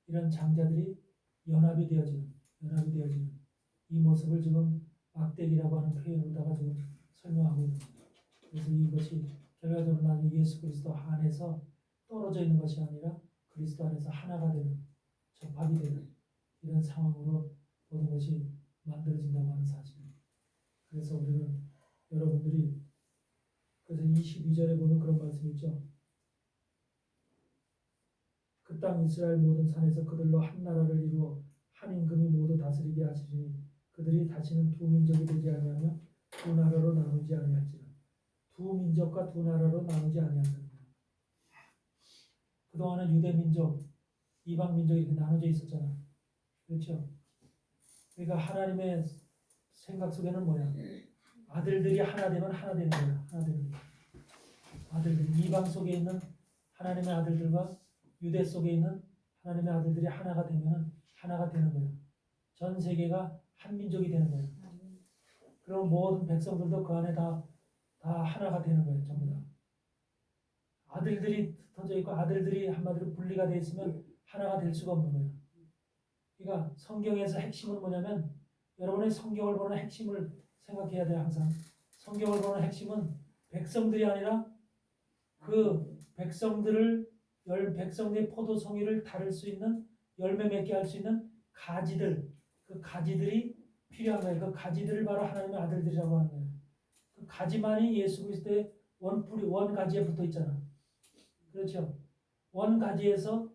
이런 장자들이 연합이 되어지는 이 모습을 지금 막대기라고 하는 표현으로다가 지금 설명하고 있는 겁니다. 그래서 이것이 결과적으로 나는 예수 그리스도 안에서 떨어져 있는 것이 아니라 그리스도 안에서 하나가 되는, 접합이 되는 이런 상황으로 모든 것이 만들어진다고 하는 사실입니다. 그래서 우리는 여러분들이 그래서 22절에 보면 그런 말씀이 있죠. 그 땅 이스라엘 모든 산에서 그들로 한 나라를 이루어 한 임금이 모두 다스리게 하시리니 그들이 다시는 두 민족이 되지 아니하며 두 나라로 나누지 아니할지라. 두 민족과 두 나라로 나누지 아니한다. 그동안은 유대 민족, 이방 민족이 이렇게 나눠져 있었잖아. 그렇죠? 그러니까 하나님의 생각 속에는 뭐야? 아들들이 하나 되면 하나 되는 거야. 하나 되는 거야. 아들들, 이방 속에 있는 하나님의 아들들과 유대 속에 있는 하나님의 아들들이 하나가 되면 하나가 되는 거야. 전 세계가 한 민족이 되는 거야. 그럼 모든 백성들도 그 안에 다 하나가 되는 거예요. 전부 다. 아들들이 흩어져 있고 아들들이 한마디로 분리가 돼 있으면 하나가 될 수가 없는 거예요. 그러니까 성경에서 핵심은 뭐냐면 여러분의 성경을 보는 핵심을 생각해야 돼요. 항상 성경을 보는 핵심은 백성들이 아니라 그 백성들의 포도송이를 다룰 수 있는, 열매 맺게 할 수 있는 가지들, 그 가지들이 필요한 거예요. 그 가지들을 바로 하나님의 아들들이라고 하는 거예요. 그 가지만이 예수 그리스도의 원뿌리, 원가지에 붙어 있잖아. 그렇죠? 원가지에서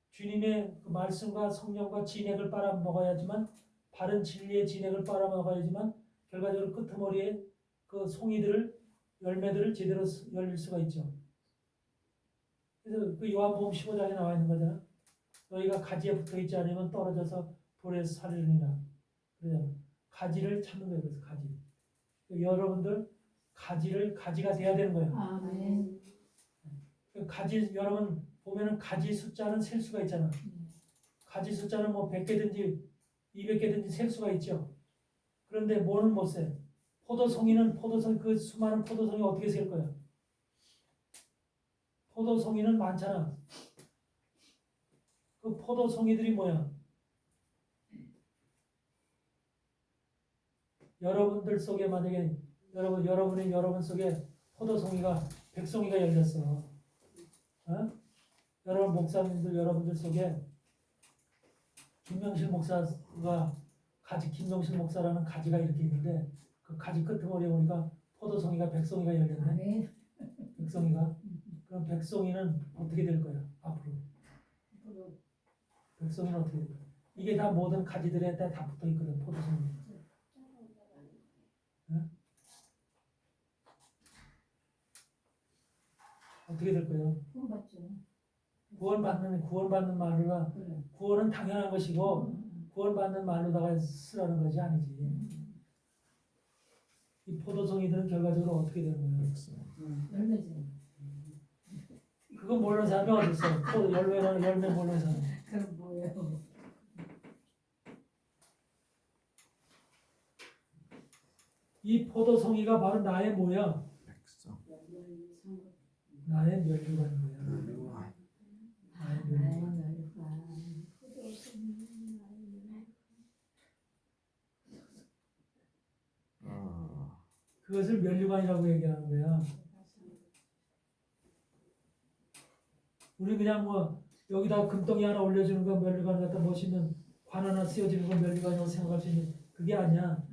주님의 그 말씀과 성령과 진액을 빨아먹어야지만, 바른 진리의 진액을 빨아먹어야지만 결과적으로 끄트머리에 그 송이들을, 열매들을 제대로 열릴 수가 있죠. 그래서 그 요한복음 15장에 나와 있는 거잖아. 너희가 가지에 붙어 있지 않으면 떨어져서 불에서 살리느니라. 그래서 가지를 찾는 거예요. 그래서 가지. 여러분들 가지가 돼야 되는 거예요. 아멘. 가지, 여러분 보면은 가지 숫자는 셀 수가 있잖아. 가지 숫자는 뭐 100개든지 200개든지 셀 수가 있죠. 그런데 뭐는 못 세? 포도송이는 그 수많은 포도송이 어떻게 셀 거야? 포도송이는 많잖아. 그 포도송이들이 뭐야? 여러분들 속에 만약에 여러분 속에 포도송이가 100송이가 열렸어. 어? 여러분 목사님들 여러분들 속에 김명실 목사가 김명실 목사라는 가지가 이렇게 있는데 그 가지 끄트머리에 보니까 포도송이가 100송이가 열렸네. 아멘. 100송이가. 그럼 100송이는 어떻게 될 거야? 앞으로. 100송이는 어떻게 될 거야? 이게 다 모든 가지들에 다 붙어 있거든. 포도송이. 네? 어떻게 될 거예요? 구원받죠. 구원받는 말로가 그래. 구원은 당연한 것이고 구원받는 말로다가 쓰라는 것이 아니지. 이 포도송이들은 결과적으로 어떻게 되는 거예요? 열매지. 그거 모르는 사람이 어디 있어? 열매 모르는 사람. 그럼 뭐예요? 이 포도송이가 바로 나의 뭐야? 백성. 나의 멸류관인 거야. 멸류관. 나의 멸류관. 그것을 멸류관이라고 얘기하는 거야. 우리 그냥 뭐 여기다 금덩이 하나 올려주는 거 면류관 갖다 멋있는 관 하나 씌워주는 거 면류관이라고 생각할 수 있는 그게 아니야.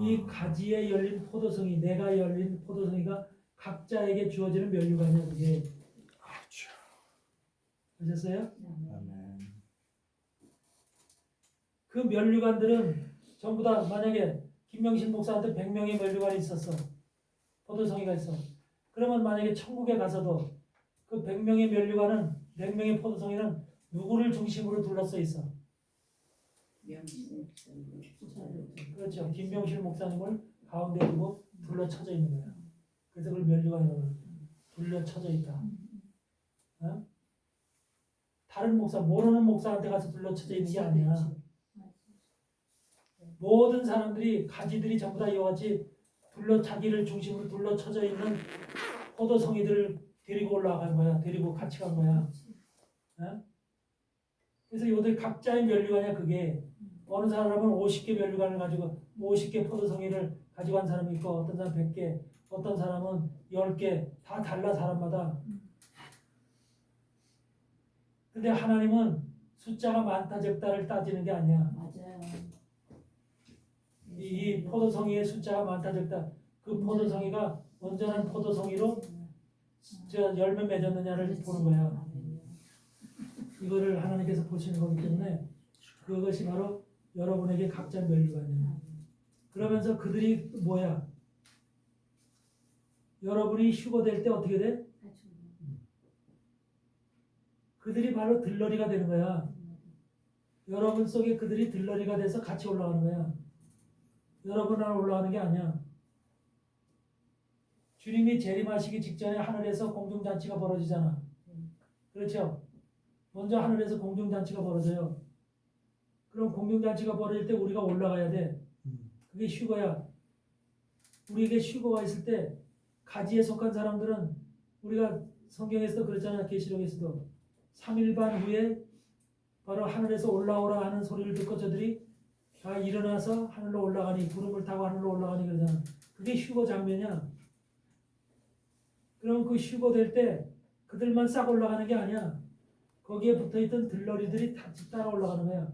이 가지에 열린 포도송이, 내가 열린 포도송이가 각자에게 주어지는 면류관이야 그게. 그렇죠. 아셨어요? 아멘. 그 면류관들은 전부 다 만약에 김명신 목사한테 100명의 면류관이 있었어. 포도송이가 있어. 그러면 만약에 천국에 가서도 그 100명의 면류관은 100명의 포도송이는 누구를 중심으로 둘러싸여 있어? 명신 그렇죠. 김명실 목사님을 가운데 두고 둘러쳐져 있는 거야. 그래서 그걸 면류관이라고 그래. 둘러쳐져 있다. 어? 다른 목사, 모르는 목사한테 가서 둘러쳐져 있는 게 아니야. 모든 사람들이 가지들이 전부 다 이와 같이 자기를 중심으로 둘러쳐져 있는 포도송이들을 데리고 올라간 거야. 데리고 같이 간 거야. 어? 그래서 요들 각자의 면류관이야 그게. 어느 사람은 50개 면류관을 가지고 50개 포도송이를 가지고 간 사람이 있고 어떤 사람 100개, 어떤 사람은 10개 다 달라 사람마다. 근데 하나님은 숫자가 많다 적다를 따지는 게 아니야. 맞아요. 이 포도송이의 숫자가 많다 적다 그 포도송이가 온전한 포도송이로 저 열매 맺었느냐를 보는 거야. 이거를 하나님께서 보시는 거기 때문에 그것이 바로 여러분에게 각자 면류관이에요. 그러면서 그들이 뭐야? 여러분이 휴거될 때 어떻게 돼? 그들이 바로 들러리가 되는 거야. 여러분 속에 그들이 들러리가 돼서 같이 올라가는 거야. 여러분만 올라가는 게 아니야. 주님이 재림하시기 직전에 하늘에서 공중잔치가 벌어지잖아. 그렇죠? 먼저 하늘에서 공중잔치가 벌어져요. 그럼 공중잔치가 벌어질 때 우리가 올라가야 돼. 그게 휴거야. 우리에게 휴거가 있을 때 가지에 속한 사람들은 우리가 성경에서도 그랬잖아요. 계시록에서도 3일 반 후에 바로 하늘에서 올라오라 하는 소리를 듣고 저들이 다 일어나서 하늘로 올라가니 구름을 타고 하늘로 올라가니 그러잖아. 그게 휴거 장면이야. 그럼 그 휴거 될 때 그들만 싹 올라가는 게 아니야. 거기에 붙어있던 들러리들이 같이 따라 올라가는 거야.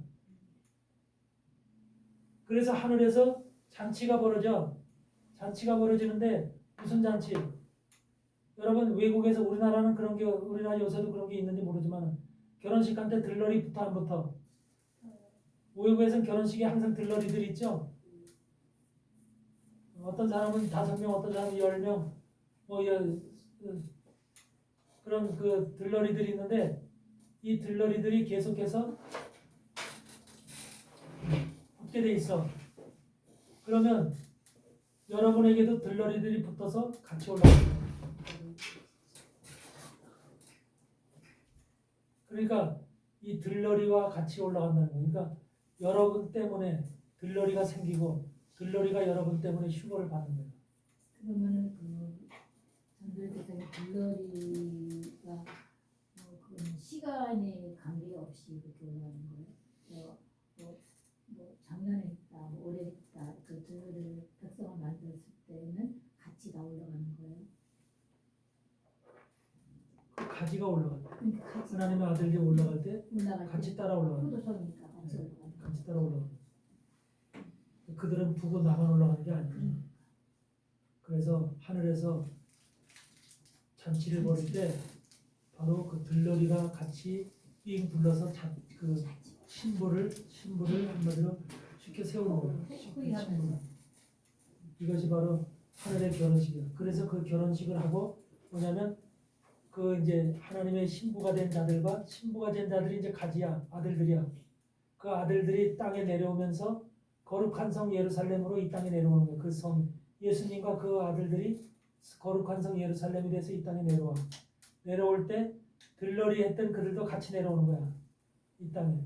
그래서 하늘에서 잔치가 벌어져. 잔치가 벌어지는데 무슨 잔치? 여러분 외국에서 우리나라는 그런 게 우리나라 요새도 그런 게 있는지 모르지만 결혼식 할 때 들러리 붙어 안 붙어? 외국에서는 결혼식에 항상 들러리들이 있죠. 어떤 사람은 5명, 어떤 사람은 10명, 뭐 그런 그 들러리들이 있는데 이 들러리들이 계속해서 붙게 돼 있어. 그러면 여러분에게도 들러리들이 붙어서 같이 올라갑니다. 그러니까 이 들러리와 같이 올라간다는 거예요. 그러니까 여러분 때문에 들러리가 생기고 들러리가 여러분 때문에 휴거를 받는 거예요. 그러면은 그 전도대상의 블러리가 그건 시간에 관계없이 그렇게 올라가는 거예요. 뭐 작년에 했다, 뭐 올해 했다, 그 블러리를 백성을 만들었을 때는 같이 다 올라가는 거예요. 그 가지가 올라갈 때 그러니까 같이 하나님의 아들이 올라갈 때 올라갈 같이 때 따라 올라가는 거예요. 포도송이니까 같이 올라가는 거예요. 같이 따라 올라가는 거예요. 그들은 두고 나만 올라가는 게 아니에요. 그래서 하늘에서 잔치를 벌일 때 바로 그 들러리가 같이 삥 둘러서 그 신부를 한마디로 쉽게 세우는 거예요. 신부를. 이것이 바로 하늘의 결혼식이야. 그래서 그 결혼식을 하고 뭐냐면 그 이제 하나님의 신부가 된 자들과 신부가 된 자들이 이제 가지야, 아들들이야. 그 아들들이 땅에 내려오면서 거룩한 성 예루살렘으로 이 땅에 내려오는 거예요. 그 성 예수님과 그 아들들이 거룩한 성 예루살렘에 대해서 이 땅에 내려와. 내려올 때 들러리 했던 그들도 같이 내려오는 거야. 이 땅에.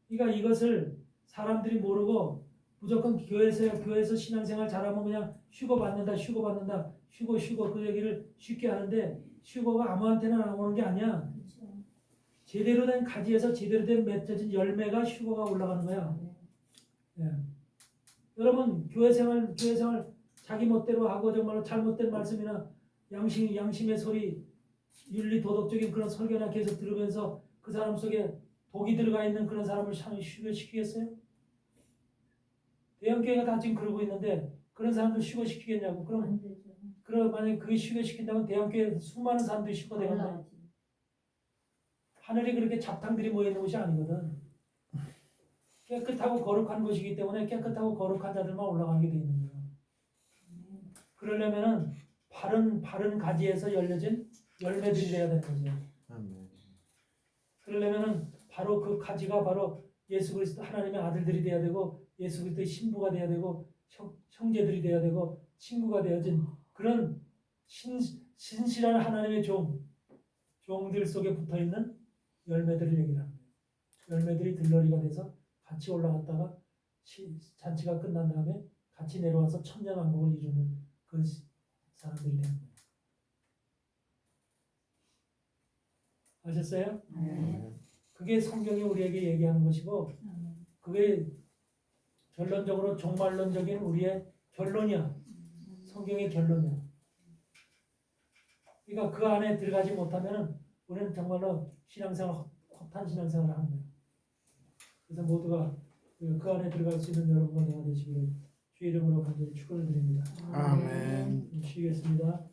그러니까 이것을 사람들이 모르고 무조건 교회에서 신앙생활 잘하면 그냥 휴거 받는다 휴거 그 얘기를 쉽게 하는데 휴거가 아무한테나 나오는 게 아니야. 그렇죠. 제대로 된 가지에서 제대로 된 맺어진 열매가 휴거가 올라가는 거야. 예. 여러분 교회 생활 자기 멋대로 하고 정말로 잘못된 말씀이나 양심의 소리 윤리 도덕적인 그런 설교나 계속 들으면서 그 사람 속에 독이 들어가 있는 그런 사람을 휴교시키겠어요? 대형교회가 다 지금 그러고 있는데 그런 사람들 휴교시키겠냐고. 그럼 안 되죠. 만약에 그게 휴교시킨다면 대형교회 수많은 사람들이 휴교되겠네. 올라가지. 하늘에 그렇게 잡탕들이 모여있는 곳이 아니거든. 깨끗하고 거룩한 곳이기 때문에 깨끗하고 거룩한 자들만 올라가게 돼 있는 거야. 그러려면은 바른 가지에서 열려진 열매들이 돼야 되는 거죠. 아멘. 그러려면은 바로 그 가지가 바로 예수 그리스도 하나님의 아들들이 돼야 되고 예수 그리스도의 신부가 돼야 되고 형제들이 돼야 되고 친구가 되어진 그런 신실한 하나님의 종들 속에 붙어 있는 열매들을 얘기합니다. 열매들이 들러리가 돼서 같이 올라갔다가 잔치가 끝난 다음에 같이 내려와서 천년왕국을 이루는 그 사람들이 되는 거예요. 아셨어요? 아멘. 그게 성경이 우리에게 얘기하는 것이고 아멘. 그게 결론적으로 종말론적인 우리의 결론이야. 성경의 결론이야. 그러니까 그 안에 들어가지 못하면 우리는 정말로 신앙생활 허탄 신앙생활을 하는 거예요. 그래서 모두가 그 안에 들어갈 수 있는 여러분과 내가 되시기를 주의 이름으로 간절히 축원을 드립니다. 아멘. 쉬겠습니다.